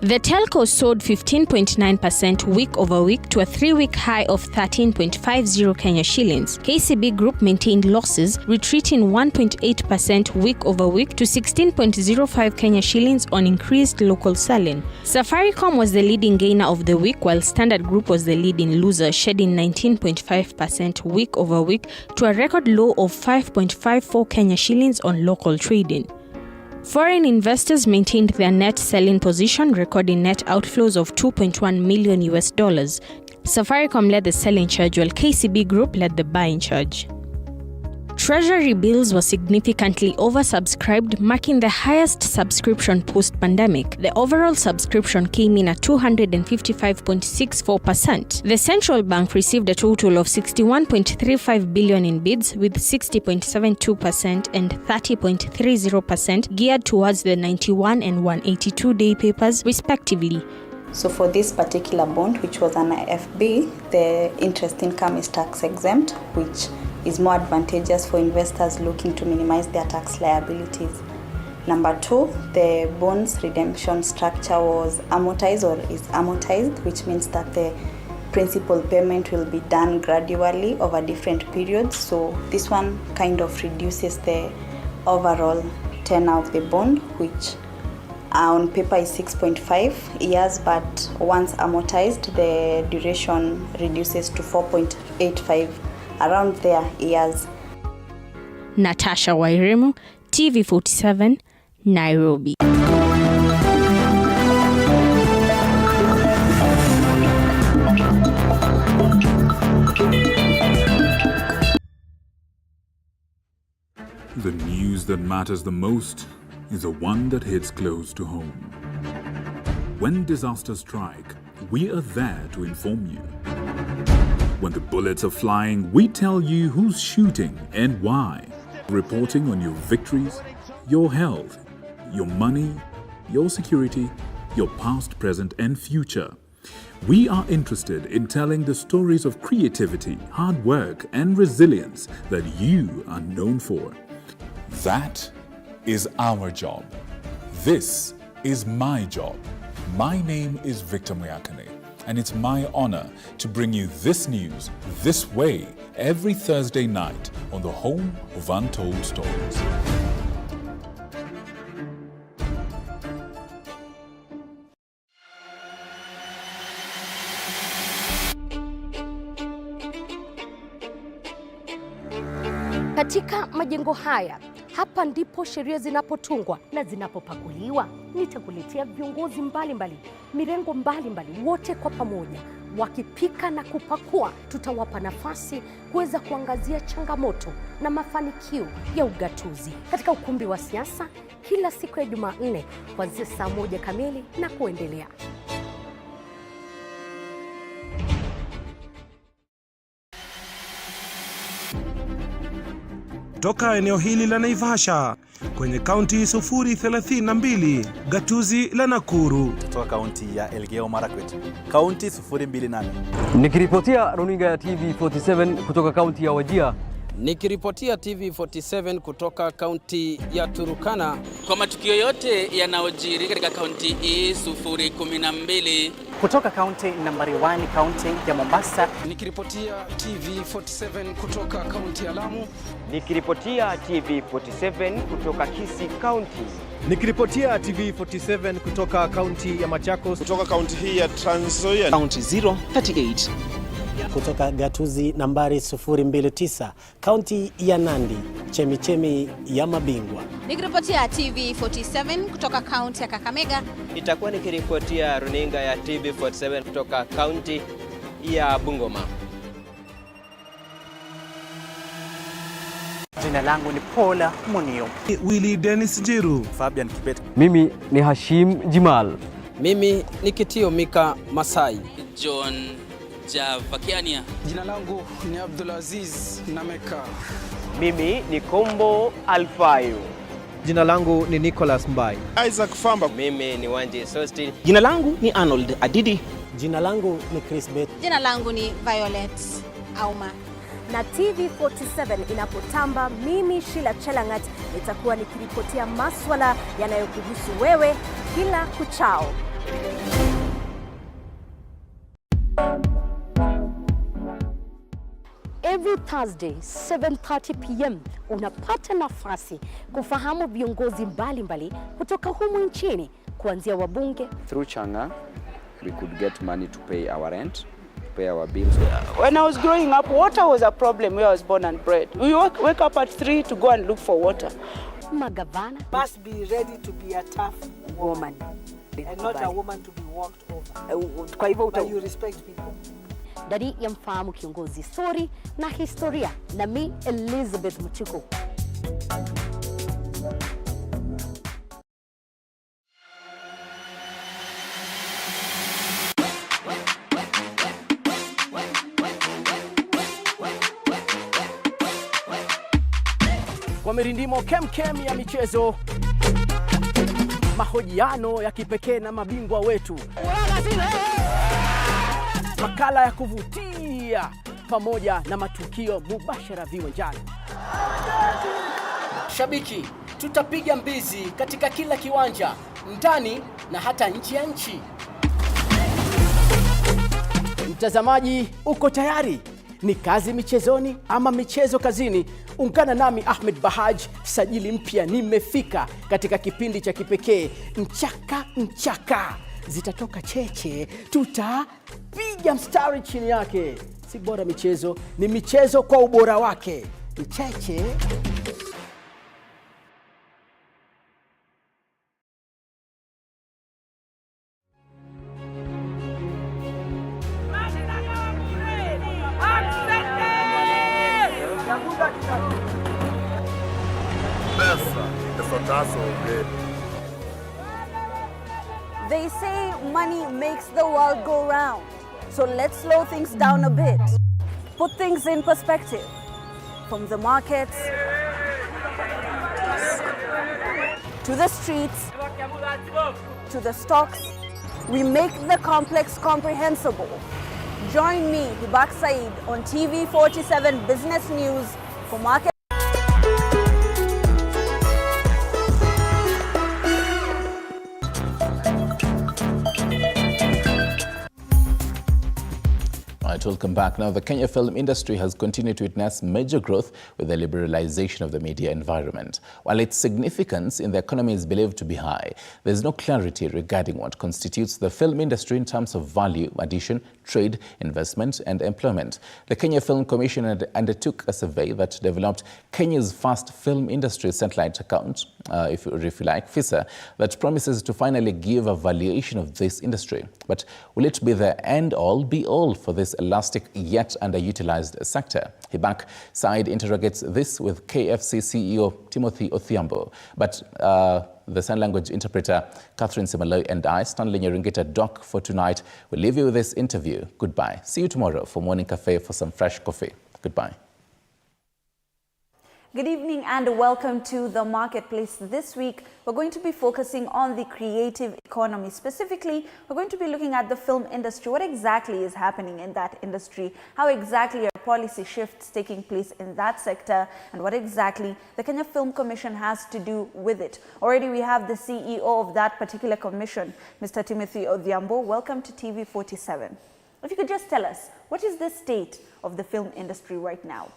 The telco soared 15.9% week over week to a 3-week high of 13.50 Kenya shillings. KCB Group maintained losses, retreating 1.8% week over week to 16.05 Kenya shillings on increased local selling. Safaricom was the leading gainer of the week, while Standard Group was the leading loser, shedding 19.5% week over week to a record low of 5.54 Kenya shillings on local trading. Foreign investors maintained their net selling position, recording net outflows of $2.1 million. Safaricom led the selling charge, while KCB Group led the buying charge. Treasury bills were significantly oversubscribed, marking the highest subscription post-pandemic. The overall subscription came in at 255.64%. The central bank received a total of 61.35 billion in bids, with 60.72% and 30.30% geared towards the 91 and 182-day papers, respectively. So for this particular bond, which was an IFB, the interest income is tax exempt, which is more advantageous for investors looking to minimize their tax liabilities. Number 2, the bond's redemption structure was amortized or is amortized, which means that the principal payment will be done gradually over different periods. So this one kind of reduces the overall tenor of the bond, which on paper is 6.5 years, but once amortized, the duration reduces to 4.85, around their years. Natasha Wairimo, TV47, Nairobi. The news that matters the most is the one that hits close to home. When disasters strike, we are there to inform you. When the bullets are flying, we tell you who's shooting and why. Reporting on your victories, your health, your money, your security, your past, present, and future. We are interested in telling the stories of creativity, hard work, and resilience that you are known for. That is our job. This is my job. My name is Victor Muyakane, and it's my honor to bring you this news this way every Thursday night on the Home of Untold Stories. Katika majengo haya, hapa ndipo sheria zinapotungwa na zinapopakuliwa. Nitakuletea viongozi mbalimbali, mirengo mbalimbali, wote kwa pamoja wakipika na kupakua. Tutawapa nafasi kuweza kuangazia changamoto na mafanikio ya ugatuzi katika ukumbi wa siasa kila siku ya Jumanne kuanzia saa 1 kamili na kuendelea. Toka eneo hili la Naivasha kwenye kaunti 032, gatuzi la Nakuru. Toka kaunti ya Elgeyo Marakwet, kaunti 028. Nikiripotia runinga ya TV47 kutoka kaunti ya Wajir. Nikiripotia TV47 kutoka kaunti ya Turukana. Kwa matukio yote yanayojiri katika kaunti hii 012. Kutoka kaunti nambari 1, kaunti ya Mombasa. Nikiripotia TV47 kutoka kaunti ya Lamu. Nikiripotia TV47 kutoka Kisii County. Nikiripotia TV47 kutoka kaunti ya Machakos. Kutoka kaunti hii ya Trans Nzoia. Kaunti 038. Kutoka gatuzi nambari 029, kaunti ya Nandi, chemichemi ya mabingwa. Nikiripotia TV47 kutoka kaunti ya Kakamega. Nitakuwa nikiripotia runinga ya TV47 kutoka kaunti ya Bungoma. Jina langu ni Paula Munio. Willy Dennis Jiru. Fabian Kibet. Mimi ni Hashim Jimal. Mimi ni Kitio Mika Masai. John Javakiania. Jina langu ni Abdulaziz Nameka. Mimi ni Kombo Alfayo. Jina langu ni Nicholas Mbai. Isaac Famba. Mimi ni Wanji Sosti. Jina langu ni Arnold Adidi. Jina langu ni Chris Bet. Jina langu ni Violet Auma. Na TV47 inapotamba, mimi Sheila Chelangat nitakuwa nikiripotia maswala yanayokuhusu wewe kila kuchao. Every Thursday 7:30 p.m. unapata nafasi kufahamu viongozi mbalimbali kutoka humu nchini, kuanzia wabunge. Through Changa, we could get money to pay our rent, to pay our bills. When I was growing up, water was a problem where I was born and bred. We wake up at 3 to go and look for water. Magavana must be ready to be a tough woman and not a woman to be walked over. Kwa hivyo you respect people. Ndani ya Mfahamu Kiongozi, story na historia, na mi Elizabeth Muchuku. Kwa mirindimo kemkem ya michezo, mahojiano ya kipekee na mabingwa wetu, makala ya kuvutia pamoja na matukio mubashara viwanjani. Shabiki, tutapiga mbizi katika kila kiwanja, ndani na hata nje ya nchi. Mtazamaji, uko tayari? Ni kazi michezoni ama michezo kazini? Ungana nami Ahmed Bahaj, sajili mpya nimefika katika kipindi cha kipekee Mchaka Mchaka. Zitatoka cheche, tutapiga mstari chini yake. Si bora michezo, ni michezo kwa ubora wake. Cheche They say money makes the world go round. So let's slow things down a bit. Put things in perspective. From the markets to the streets to the stocks, we make the complex comprehensible. Join me, Hibak Saeed, on TV47 Business News for market. Right, welcome back. Now, the Kenya film industry has continued to witness major growth with the liberalization of the media environment. While its significance in the economy is believed to be high, there is no clarity regarding what constitutes the film industry in terms of value addition, trade, investment, and employment. The Kenya Film Commission undertook a survey that developed Kenya's first film industry satellite account, if you like, FISA, that promises to finally give a valuation of this industry. But will it be the end-all, be-all for this elastic yet underutilized sector? Hibak Said interrogates this with KFC CEO Timothy Odhiambo. But the sign language interpreter Catherine Simaloi and I, Stanley Nyeringeta Doc, for tonight, will leave you with this interview. Goodbye. See you tomorrow for Morning Cafe for some fresh coffee. Goodbye. Good evening and welcome to the marketplace. This week, we're going to be focusing on the creative economy. Specifically, we're going to be looking at the film industry. What exactly is happening in that industry? How exactly are policy shifts taking place in that sector? And what exactly the Kenya Film Commission has to do with it? Already we have the CEO of that particular commission, Mr. Timothy Odhiambo. Welcome to TV47. If you could just tell us, what is the state of the film industry right now?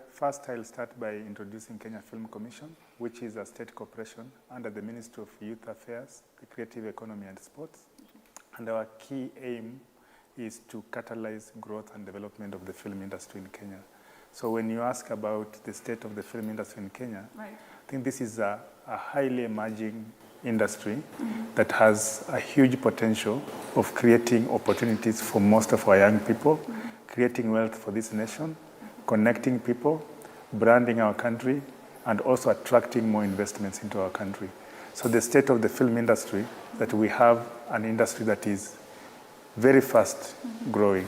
First, I'll start by introducing Kenya Film Commission, which is a state corporation under the Ministry of Youth Affairs, the Creative Economy and Sports. And our key aim is to catalyze growth and development of the film industry in Kenya. So when you ask about the state of the film industry in Kenya, I think this is a highly emerging industry that has a huge potential of creating opportunities for most of our young people, creating wealth for this nation, connecting people, branding our country, and also attracting more investments into our country. So the state of the film industry, that we have an industry that is very fast growing.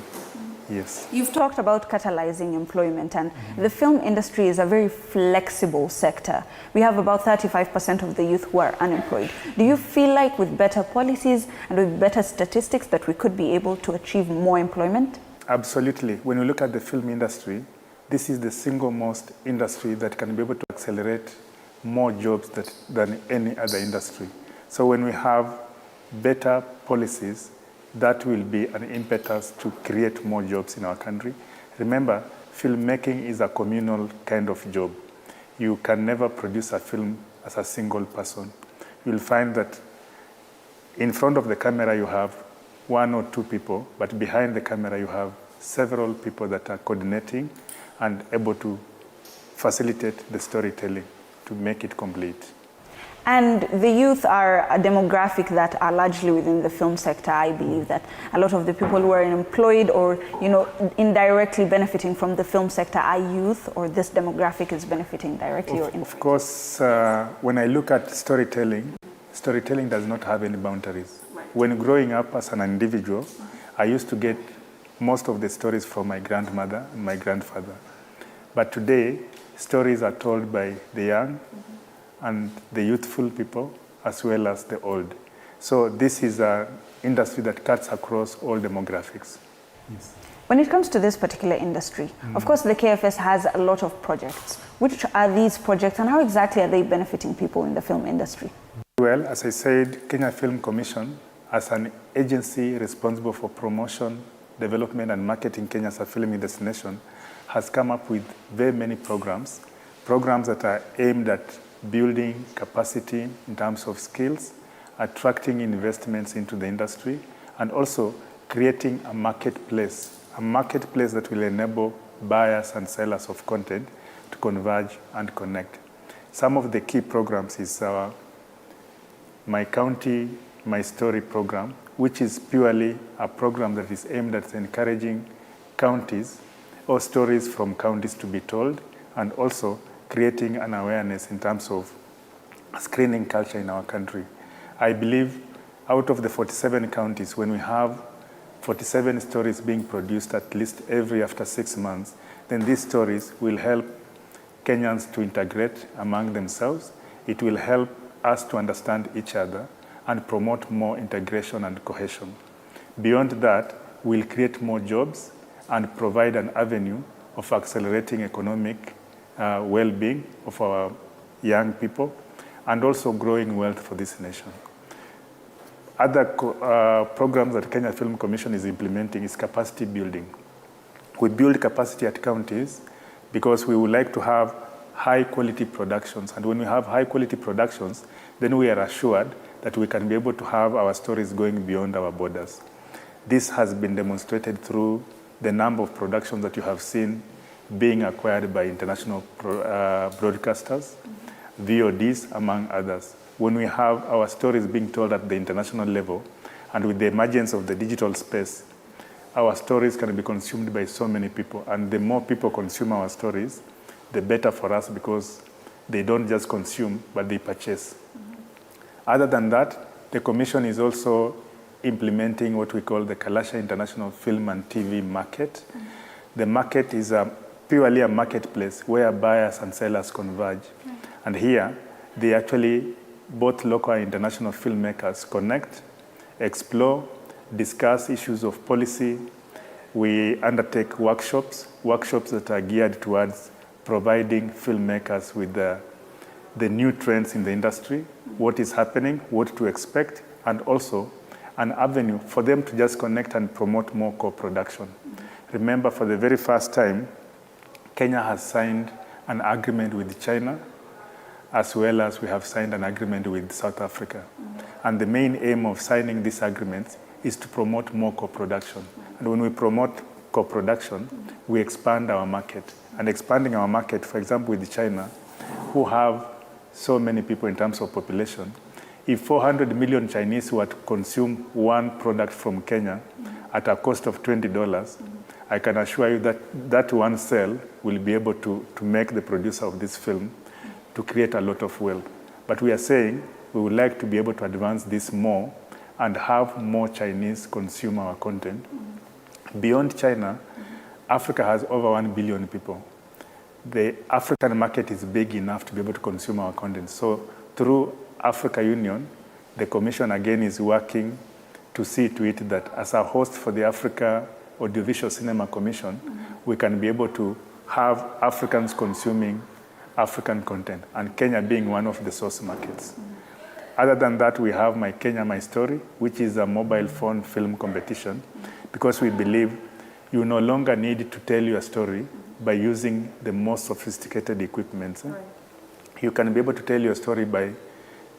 Yes. You've talked about catalyzing employment, and the film industry is a very flexible sector. We have about 35% of the youth who are unemployed. Do you feel like with better policies and with better statistics that we could be able to achieve more employment? Absolutely. When you look at the film industry, this is the single most industry that can be able to accelerate more jobs than any other industry. So when we have better policies, that will be an impetus to create more jobs in our country. Remember, filmmaking is a communal kind of job. You can never produce a film as a single person. You'll find that in front of the camera you have one or two people, but behind the camera you have several people that are coordinating and able to facilitate the storytelling to make it complete. And the youth are a demographic that are largely within the film sector. I believe that a lot of the people who are employed or, indirectly benefiting from the film sector are youth, or this demographic is benefiting directly or indirectly. Of course, when I look at storytelling does not have any boundaries. Right. When growing up as an individual, I used to get most of the stories from my grandmother and my grandfather. But today, stories are told by the young and the youthful people as well as the old. So this is an industry that cuts across all demographics. Yes. When it comes to this particular industry, of course, the KFS has a lot of projects. Which are these projects and how exactly are they benefiting people in the film industry? Well, as I said, Kenya Film Commission, as an agency responsible for promotion, development and marketing Kenya as a film destination, has come up with very many programs that are aimed at building capacity in terms of skills, attracting investments into the industry, and also creating a marketplace that will enable buyers and sellers of content to converge and connect. Some of the key programs is our My County, My Story program, which is purely a program that is aimed at encouraging counties or stories from counties to be told, and also creating an awareness in terms of screening culture in our country. I believe out of the 47 counties, when we have 47 stories being produced at least every after 6 months, then these stories will help Kenyans to integrate among themselves. It will help us to understand each other and promote more integration and cohesion. Beyond that, we'll create more jobs and provide an avenue of accelerating economic well-being of our young people and also growing wealth for this nation. Other programs that Kenya Film Commission is implementing is capacity building. We build capacity at counties because we would like to have high-quality productions. And when we have high-quality productions, then we are assured that we can be able to have our stories going beyond our borders. This has been demonstrated through the number of productions that you have seen being acquired by international broadcasters, VODs, among others. When we have our stories being told at the international level, and with the emergence of the digital space, our stories can be consumed by so many people. And the more people consume our stories, the better for us, because they don't just consume, but they purchase. Other than that, the Commission is also implementing what we call the Kalasha International Film and TV Market. The market is purely a marketplace where buyers and sellers converge. And here, they actually, both local and international filmmakers connect, explore, discuss issues of policy. We undertake workshops that are geared towards providing filmmakers with the new trends in the industry, what is happening, what to expect, and also an avenue for them to just connect and promote more co-production. Remember, for the very first time, Kenya has signed an agreement with China, as well as we have signed an agreement with South Africa. And the main aim of signing these agreements is to promote more co-production. And when we promote co-production, we expand our market. And expanding our market, for example, with China, who have so many people in terms of population, if 400 million Chinese were to consume one product from Kenya at a cost of $20, I can assure you that that one sale will be able to make the producer of this film to create a lot of wealth. But we are saying we would like to be able to advance this more and have more Chinese consume our content. Beyond China, Africa has over 1 billion people. The African market is big enough to be able to consume our content. So through Africa Union, the Commission again is working to see to it that as a host for the Africa Audiovisual Cinema Commission, we can be able to have Africans consuming African content, and Kenya being one of the source markets. Other than that, we have My Kenya, My Story, which is a mobile phone film competition, because we believe you no longer need to tell your story by using the most sophisticated equipment. Right. You can be able to tell your story by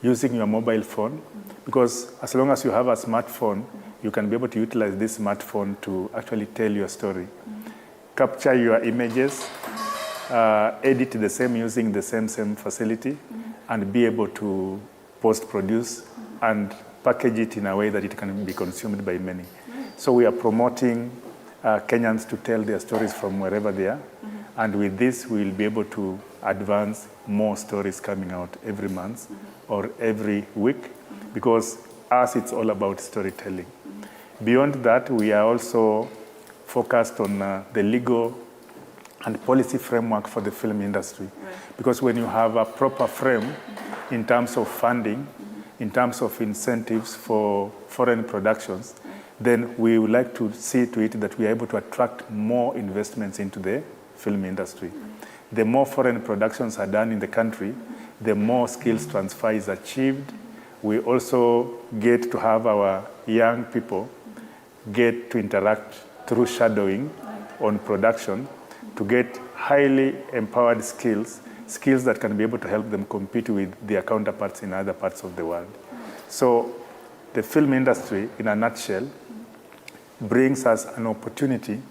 using your mobile phone, because as long as you have a smartphone, you can be able to utilize this smartphone to actually tell your story. Capture your images, edit the same using the same facility, and be able to post-produce and package it in a way that it can be consumed by many. So we are promoting Kenyans to tell their stories from wherever they are. And with this, we will be able to advance more stories coming out every month or every week, because us, it's all about storytelling. Beyond that, we are also focused on the legal and policy framework for the film industry. Because when you have a proper frame in terms of funding, in terms of incentives for foreign productions, then we would like to see to it that we are able to attract more investments into the film industry. The more foreign productions are done in the country, the more skills transfer is achieved. We also get to have our young people get to interact through shadowing on production to get highly empowered skills that can be able to help them compete with their counterparts in other parts of the world. So the film industry, in a nutshell, brings us an opportunity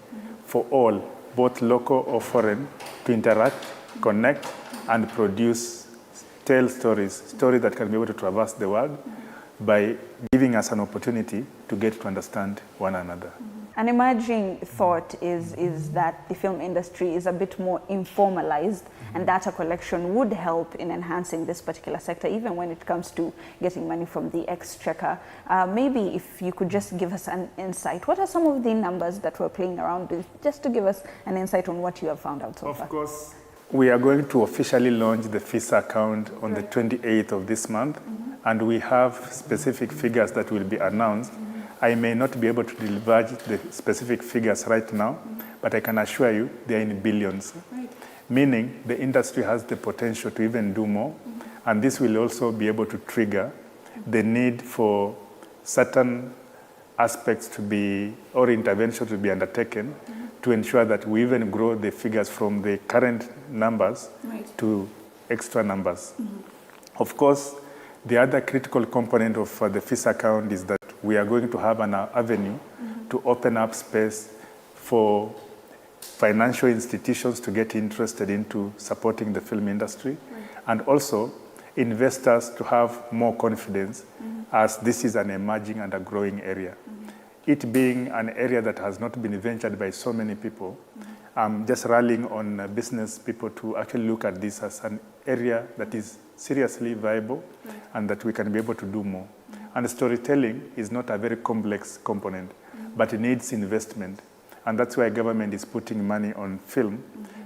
for all, both local or foreign, to interact, connect, and produce, tell stories that can be able to traverse the world by giving us an opportunity to get to understand one another. An emerging thought is that the film industry is a bit more informalized, and data collection would help in enhancing this particular sector, even when it comes to getting money from the exchequer. Maybe if you could just give us an insight. What are some of the numbers that we're playing around with, just to give us an insight on what you have found out so far? Of course, we are going to officially launch the FISA account on the 28th of this month, and we have specific figures that will be announced. I may not be able to divulge the specific figures right now, but I can assure you they are in billions, meaning the industry has the potential to even do more, and this will also be able to trigger the need for certain aspects to be, or intervention to be undertaken to ensure that we even grow the figures from the current numbers to extra numbers. Of course, the other critical component of the FISA account is that we are going to have an avenue to open up space for financial institutions to get interested into supporting the film industry, and also investors to have more confidence as this is an emerging and a growing area. It being an area that has not been ventured by so many people, I'm just rallying on business people to actually look at this as an area that is seriously viable and that we can be able to do more. And storytelling is not a very complex component, but it needs investment. And that's why government is putting money on film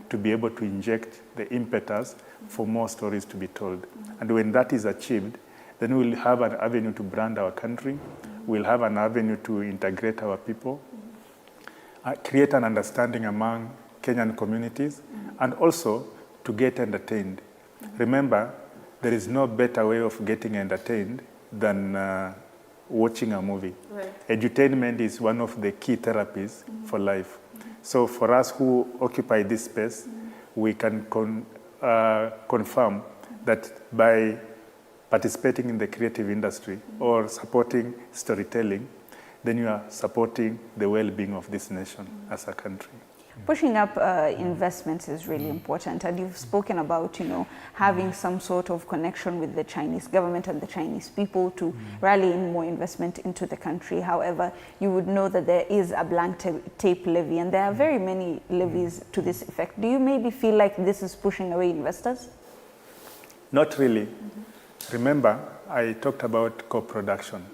to be able to inject the impetus for more stories to be told. And when that is achieved, then we'll have an avenue to brand our country, we'll have an avenue to integrate our people, create an understanding among Kenyan communities, and also to get entertained. Remember, there is no better way of getting entertained than watching a movie. Edutainment is one of the key therapies for life. So for us who occupy this space, we can confirm that by participating in the creative industry or supporting storytelling, then you are supporting the well-being of this nation as a country. Pushing up investments is really important, and you've spoken about, having some sort of connection with the Chinese government and the Chinese people to rally in more investment into the country. However, you would know that there is a blank tape levy, and there are very many levies to this effect. Do you maybe feel like this is pushing away investors? Not really. Remember, I talked about co-production.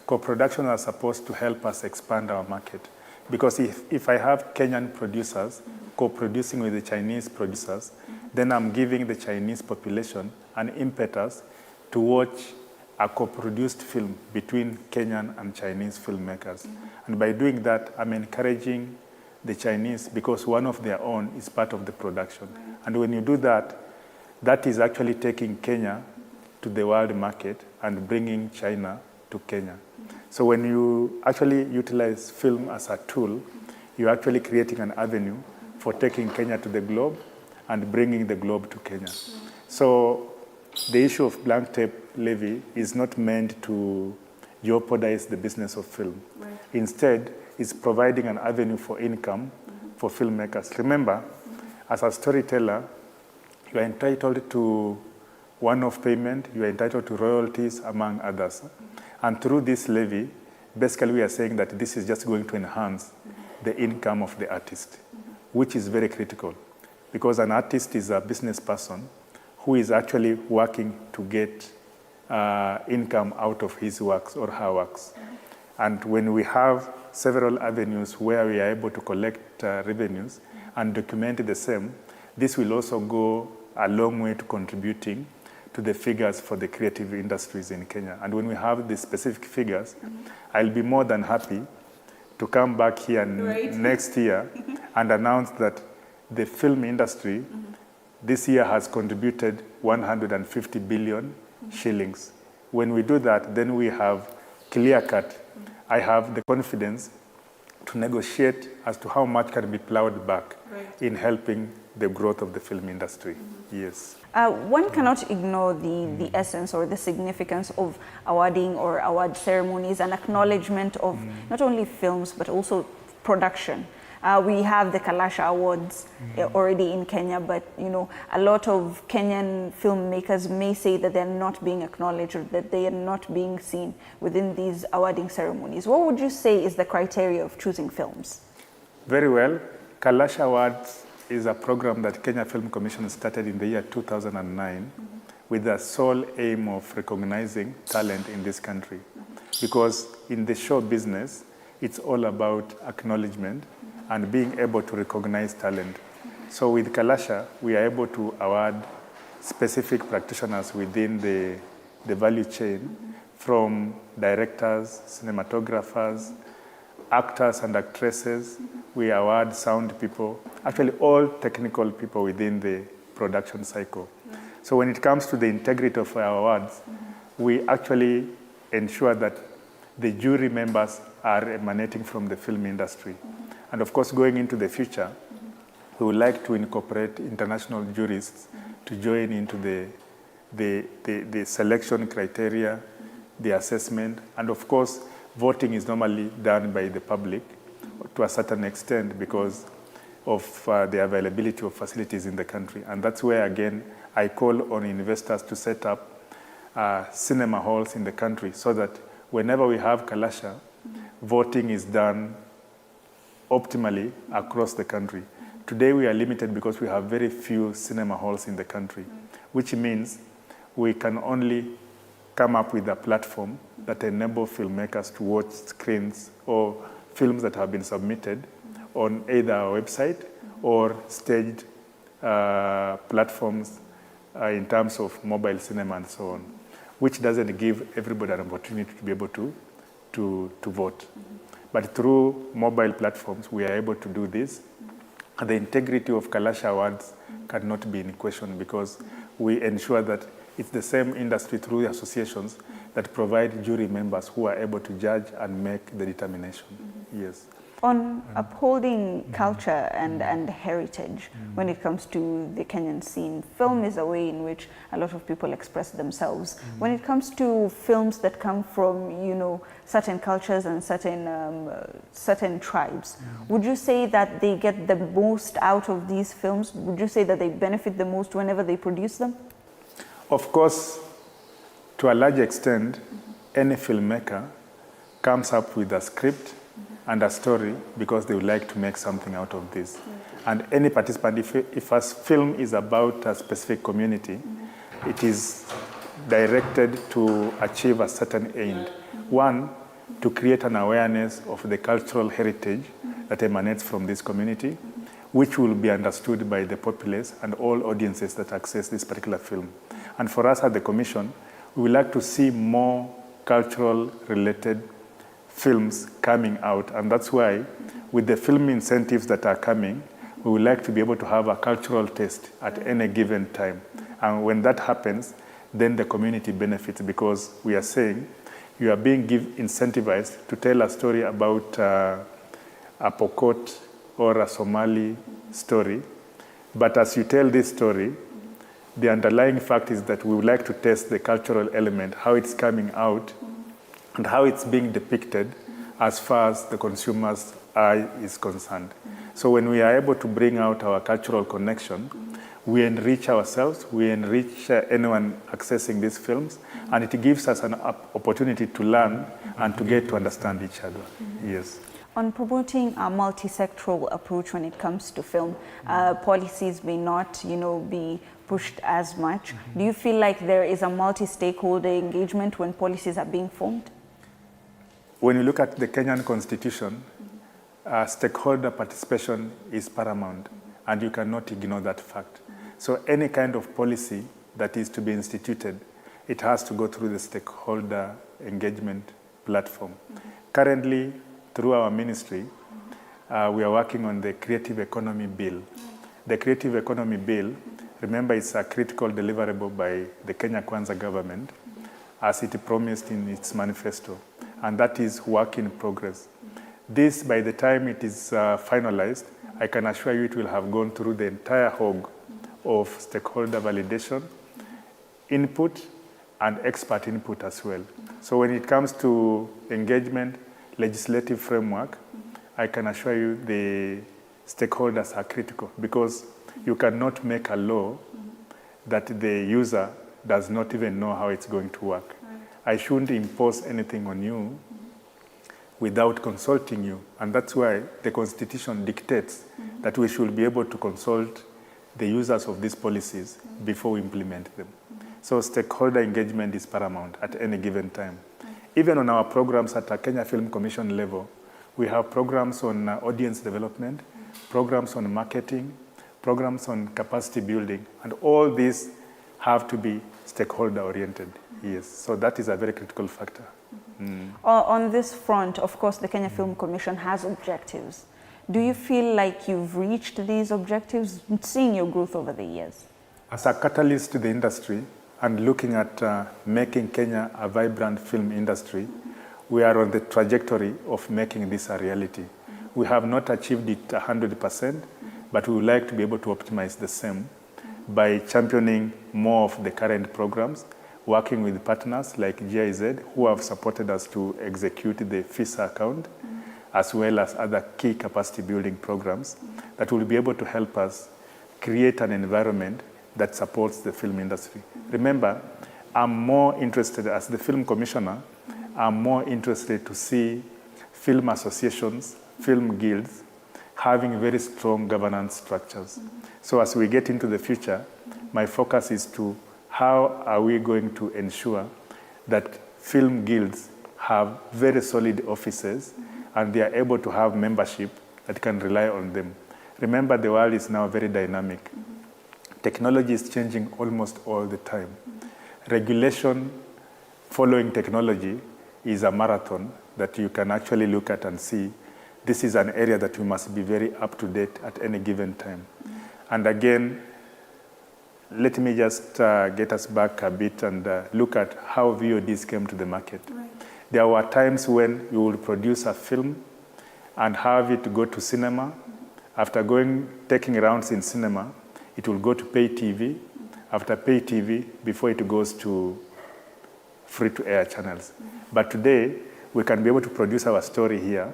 Co-production are supposed to help us expand our market. Because if I have Kenyan producers co-producing with the Chinese producers, then I'm giving the Chinese population an impetus to watch a co-produced film between Kenyan and Chinese filmmakers. And by doing that, I'm encouraging the Chinese, because one of their own is part of the production. And when you do that, that is actually taking Kenya to the world market and bringing China to Kenya. So when you actually utilize film as a tool, you're actually creating an avenue for taking Kenya to the globe and bringing the globe to Kenya. So the issue of blank tape levy is not meant to jeopardize the business of film. Instead, it's providing an avenue for income for filmmakers. Remember, as a storyteller, you are entitled to one-off payment, you are entitled to royalties, among others. And through this levy, basically we are saying that this is just going to enhance the income of the artist, which is very critical, because an artist is a business person who is actually working to get income out of his works or her works. And when we have several avenues where we are able to collect revenues and document the same, this will also go a long way to contributing to the figures for the creative industries in Kenya. And when we have the specific figures, I'll be more than happy to come back here next year and announce that the film industry this year has contributed 150 billion shillings. When we do that, then we have clear cut. I have the confidence to negotiate as to how much can be plowed back in helping the growth of the film industry. Yes. One cannot ignore the essence or the significance of awarding or award ceremonies and acknowledgement of not only films but also production. We have the Kalasha Awards already in Kenya, but you know, a lot of Kenyan filmmakers may say that they're not being acknowledged or that they are not being seen within these awarding ceremonies. What would you say is the criteria of choosing films? Very well. Kalasha Awards is a program that Kenya Film Commission started in the year 2009 with the sole aim of recognizing talent in this country. Because in the show business, it's all about acknowledgement and being able to recognize talent. So with Kalasha, we are able to award specific practitioners within the value chain, from directors, cinematographers, actors and actresses. We award sound people, actually all technical people within the production cycle. So when it comes to the integrity of our awards, we actually ensure that the jury members are emanating from the film industry. And of course, going into the future, we would like to incorporate international jurists to join into the selection criteria, the assessment, and of course, voting is normally done by the public to a certain extent because of the availability of facilities in the country. And that's where, again, I call on investors to set up cinema halls in the country so that whenever we have Kalasha, voting is done optimally across the country. Today we are limited because we have very few cinema halls in the country, which means we can only come up with a platform that enables filmmakers to watch screens or films that have been submitted on either our website or staged platforms in terms of mobile cinema and so on, which doesn't give everybody an opportunity to be able to vote. But through mobile platforms, we are able to do this. And the integrity of Kalasha Awards cannot be in question because we ensure that it's the same industry through the associations that provide jury members who are able to judge and make the determination. Yes. On upholding culture and heritage when it comes to the Kenyan scene, film is a way in which a lot of people express themselves. When it comes to films that come from, you know, certain cultures and certain tribes, would you say that they get the most out of these films? Would you say that they benefit the most whenever they produce them? Of course, to a large extent, any filmmaker comes up with a script and a story because they would like to make something out of this. And any participant, if a film is about a specific community, it is directed to achieve a certain end. One, to create an awareness of the cultural heritage that emanates from this community, which will be understood by the populace and all audiences that access this particular film. And for us at the Commission, we would like to see more cultural related films coming out, and that's why with the film incentives that are coming, we would like to be able to have a cultural taste at any given time. And when that happens, then the community benefits because we are saying you are being incentivized to tell a story about a Pokot or a Somali story. But as you tell this story, the underlying fact is that we would like to test the cultural element, how it's coming out, and how it's being depicted as far as the consumer's eye is concerned. So when we are able to bring out our cultural connection, we enrich ourselves, we enrich anyone accessing these films, and it gives us an opportunity to learn and to get to understand each other. Yes. On promoting a multi-sectoral approach when it comes to film, policies may not, be pushed as much. Do you feel like there is a multi-stakeholder engagement when policies are being formed? When you look at the Kenyan Constitution, stakeholder participation is paramount, and you cannot ignore that fact. So any kind of policy that is to be instituted, it has to go through the stakeholder engagement platform. Currently, through our ministry, we are working on the Creative Economy Bill. The Creative Economy Bill, remember, it's a critical deliverable by the Kenya Kwanza government, as it promised in its manifesto. And that is work in progress. This, by the time it is finalized, I can assure you it will have gone through the entire hog of stakeholder validation, input, and expert input as well. So when it comes to engagement, legislative framework, I can assure you the stakeholders are critical, because you cannot make a law that the user does not even know how it's going to work. I shouldn't impose anything on you without consulting you. And that's why the Constitution dictates that we should be able to consult the users of these policies before we implement them. So stakeholder engagement is paramount at any given time. Even on our programs at the Kenya Film Commission level, we have programs on audience development, programs on marketing, programs on capacity building, and all these have to be stakeholder oriented. Yes, so that is a very critical factor. On this front, of course, the Kenya Film Commission has objectives. Do you feel like you've reached these objectives, seeing your growth over the years? As a catalyst to the industry and looking at making Kenya a vibrant film industry, we are on the trajectory of making this a reality. We have not achieved it 100%, but we would like to be able to optimize the same by championing more of the current programs, working with partners like GIZ, who have supported us to execute the FISA account, as well as other key capacity building programs that will be able to help us create an environment that supports the film industry. Remember, I'm more interested, as the film commissioner, I'm more interested to see film associations, film guilds, having very strong governance structures. So as we get into the future, my focus is to how are we going to ensure that film guilds have very solid offices and they are able to have membership that can rely on them. Remember, the world is now very dynamic. Technology is changing almost all the time. Regulation following technology is a marathon that you can actually look at and see this is an area that we must be very up to date at any given time. And again, let me just get us back a bit and look at how VODs came to the market. Right. There were times when you would produce a film and have it go to cinema. After taking rounds in cinema, it will go to pay TV. After pay TV, before it goes to free-to-air channels. But today, we can be able to produce our story here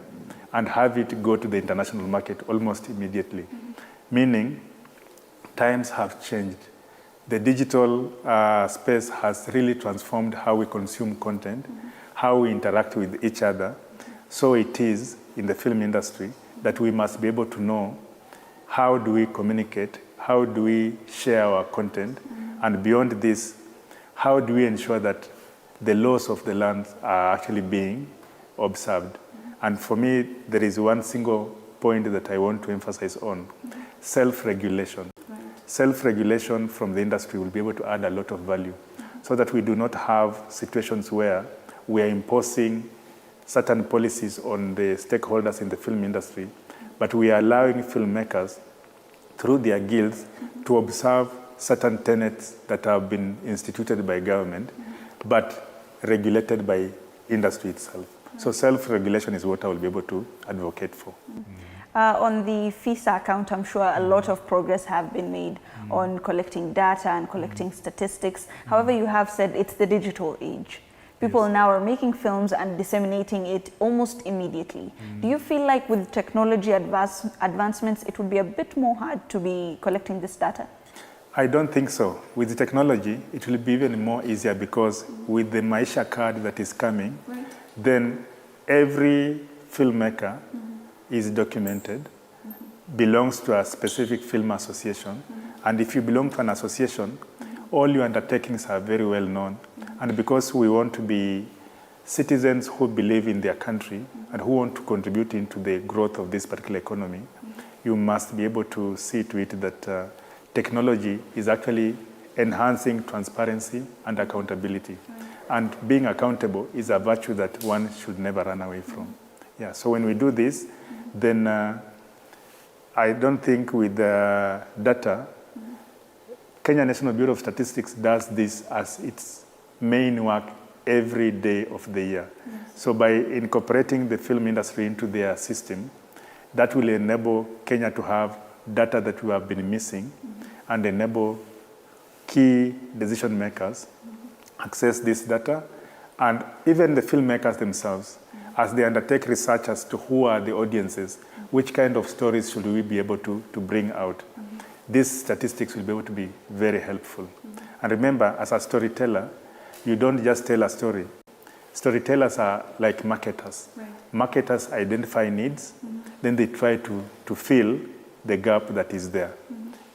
and have it go to the international market almost immediately. Meaning, times have changed. The digital space has really transformed how we consume content, how we interact with each other. So it is in the film industry that we must be able to know how do we communicate, how do we share our content, and beyond this, how do we ensure that the laws of the land are actually being observed. And for me, there is one single point that I want to emphasize on, self-regulation. Right. Self-regulation from the industry will be able to add a lot of value so that we do not have situations where we are imposing certain policies on the stakeholders in the film industry, but we are allowing filmmakers through their guilds to observe certain tenets that have been instituted by government, but regulated by industry itself. So self-regulation is what I will be able to advocate for. On the FISA account, I'm sure a lot of progress have been made on collecting data and collecting statistics. However, you have said it's the digital age. People now are making films and disseminating it almost immediately. Do you feel like with technology advancements, it would be a bit more hard to be collecting this data? I don't think so. With the technology, it will be even more easier because with the Maisha card that is coming, then every filmmaker is documented, belongs to a specific film association, and if you belong to an association, all your undertakings are very well known. And because we want to be citizens who believe in their country and who want to contribute into the growth of this particular economy, you must be able to see to it that technology is actually enhancing transparency and accountability. And being accountable is a virtue that one should never run away from. Yeah, so when we do this, then I don't think with data, Kenya National Bureau of Statistics does this as its main work every day of the year. So by incorporating the film industry into their system, that will enable Kenya to have data that we have been missing and enable key decision makers access this data, and even the filmmakers themselves, as they undertake research as to who are the audiences, which kind of stories should we be able to bring out. These statistics will be able to be very helpful. And remember, as a storyteller, you don't just tell a story. Storytellers are like marketers. Marketers identify needs, then they try to fill the gap that is there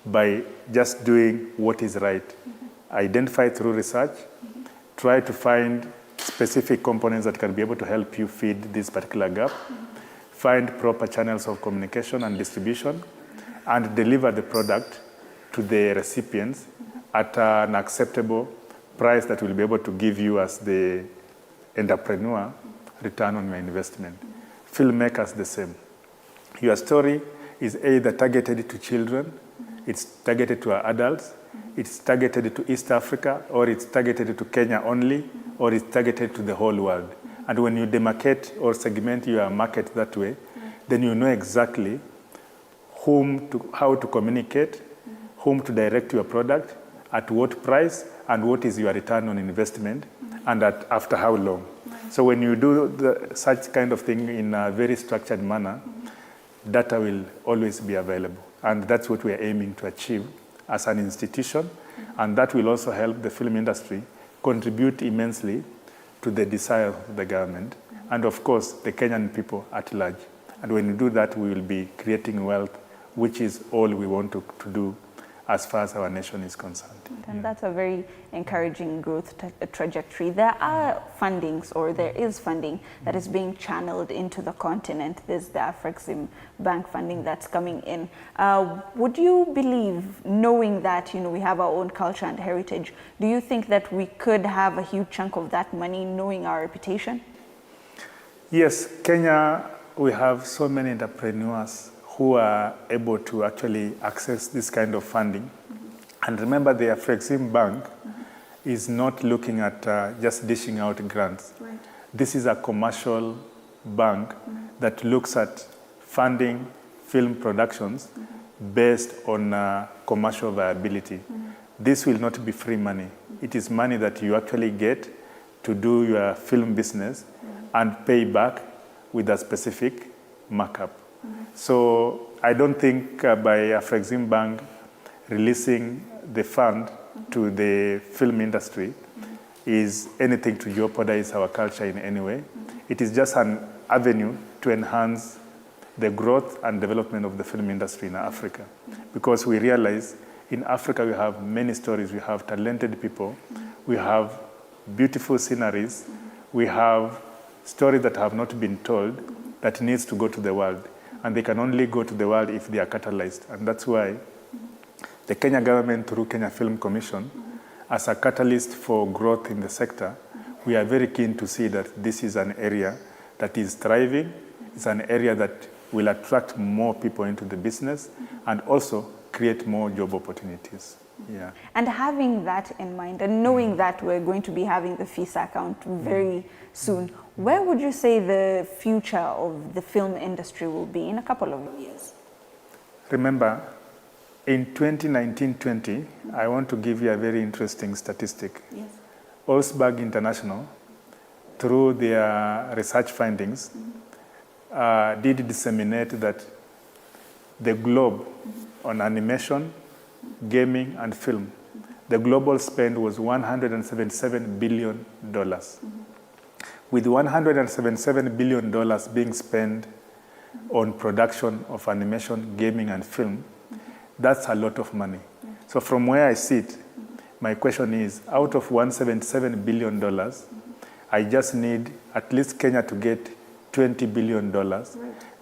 by just doing what is right. Identify through research, try to find specific components that can be able to help you feed this particular gap, find proper channels of communication and distribution, and deliver the product to the recipients at an acceptable price that will be able to give you as the entrepreneur return on your investment. Filmmakers the same. Your story is either targeted to children, it's targeted to adults, it's targeted to East Africa, or it's targeted to Kenya only, or it's targeted to the whole world. And when you demarcate or segment your market that way, then you know exactly how to communicate, whom to direct your product, at what price, and what is your return on investment, and after how long. So when you do such kind of thing in a very structured manner, data will always be available. And that's what we're aiming to achieve as an institution. And that will also help the film industry contribute immensely to the desire of the government, and of course, the Kenyan people at large. And when we do that, we will be creating wealth, which is all we want to do as far as our nation is concerned. And that's a very encouraging growth trajectory. There are fundings, or there is funding that is being channeled into the continent. There's the Afrexim Bank funding that's coming in. Would you believe, knowing that we have our own culture and heritage, do you think that we could have a huge chunk of that money, knowing our reputation? Yes, Kenya, we have so many entrepreneurs who are able to actually access this kind of funding. And remember, the Afrexim Bank is not looking at just dishing out grants. This is a commercial bank that looks at funding film productions based on commercial viability. This will not be free money. It is money that you actually get to do your film business and pay back with a specific markup. So I don't think by Afrexim Bank releasing the fund to the film industry is anything to jeopardize our culture in any way. It is just an avenue to enhance the growth and development of the film industry in Africa. Because we realize in Africa we have many stories, we have talented people, we have beautiful sceneries, we have stories that have not been told that needs to go to the world. And they can only go to the world if they are catalyzed. And that's why the Kenya government, through Kenya Film Commission, as a catalyst for growth in the sector, we are very keen to see that this is an area that is thriving. It's an area that will attract more people into the business and also create more job opportunities. Yeah. And having that in mind, and knowing that we're going to be having the FISA account very soon, where would you say the future of the film industry will be in a couple of years? Remember, in 2019-20, I want to give you a very interesting statistic. Yes. Olsberg International, through their research findings, did disseminate that the globe on animation, gaming, and film, the global spend was $177 billion. With $177 billion being spent on production of animation, gaming, and film, that's a lot of money. So from where I sit, my question is, out of $177 billion, I just need at least Kenya to get $20 billion.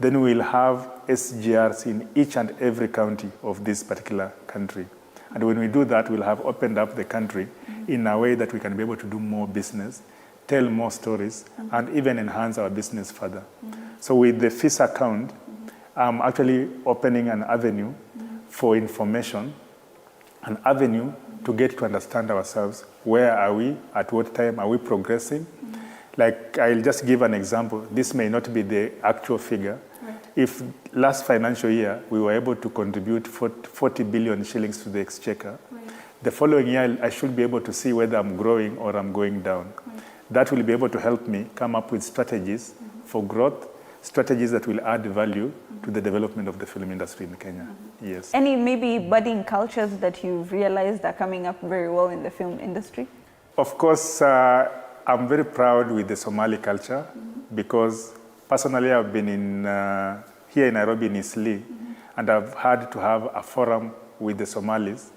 Then we'll have SGRs in each and every county of this particular country. And when we do that, we'll have opened up the country in a way that we can be able to do more business, tell more stories, and even enhance our business further. So with the FISA account, I'm actually opening an avenue for information, an avenue to get to understand ourselves. Where are we? At what time are we progressing? Like, I'll just give an example. This may not be the actual figure. If last financial year we were able to contribute 40 billion shillings to the exchequer, the following year I should be able to see whether I'm growing or I'm going down. That will be able to help me come up with strategies for growth, strategies that will add value to the development of the film industry in Kenya. Yes. Any maybe budding cultures that you've realized are coming up very well in the film industry? Of course, I'm very proud with the Somali culture because personally I've been here in Nairobi in Eastleigh, and I've had to have a forum with the Somalis,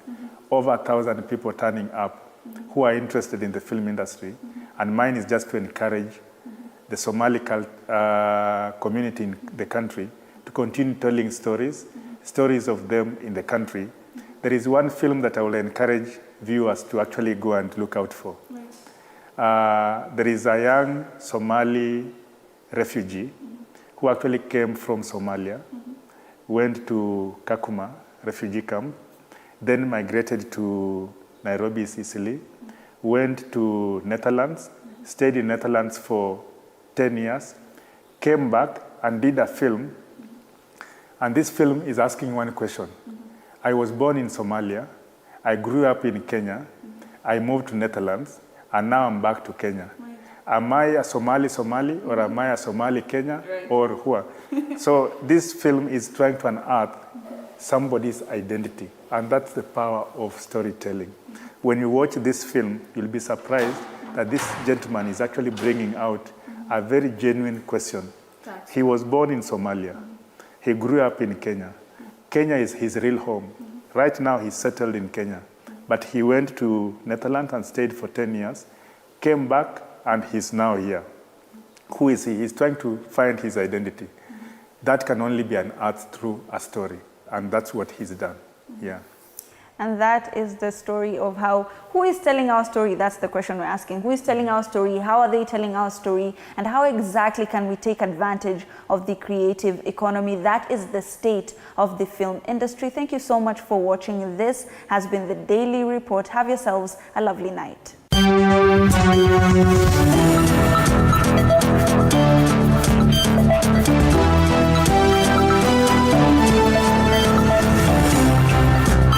over 1,000 people turning up who are interested in the film industry, and mine is just to encourage the Somali community in the country to continue telling stories of them in the country. There is one film that I will encourage viewers to actually go and look out for. There is a young Somali refugee who actually came from Somalia, went to Kakuma refugee camp, then migrated to Nairobi, Sicily, went to Netherlands, stayed in Netherlands for 10 years, came back and did a film. And this film is asking one question. I was born in Somalia, I grew up in Kenya, I moved to Netherlands, and now I'm back to Kenya. Am I a Somali or am I a Somali Kenya or who? So this film is trying to unearth somebody's identity, and that's the power of storytelling. When you watch this film, you'll be surprised that this gentleman is actually bringing out a very genuine question. He was born in Somalia. He grew up in Kenya. Kenya is his real home. Right now he's settled in Kenya, but he went to Netherlands and stayed for 10 years, came back, and he's now here. Who is he? He's trying to find his identity. That can only be unearthed through a story, and that's what he's done. Yeah. And that is the story of who is telling our story? That's the question we're asking. Who is telling our story? How are they telling our story? And how exactly can we take advantage of the creative economy? That is the state of the film industry. Thank you so much for watching. This has been the Daily Report. Have yourselves a lovely night.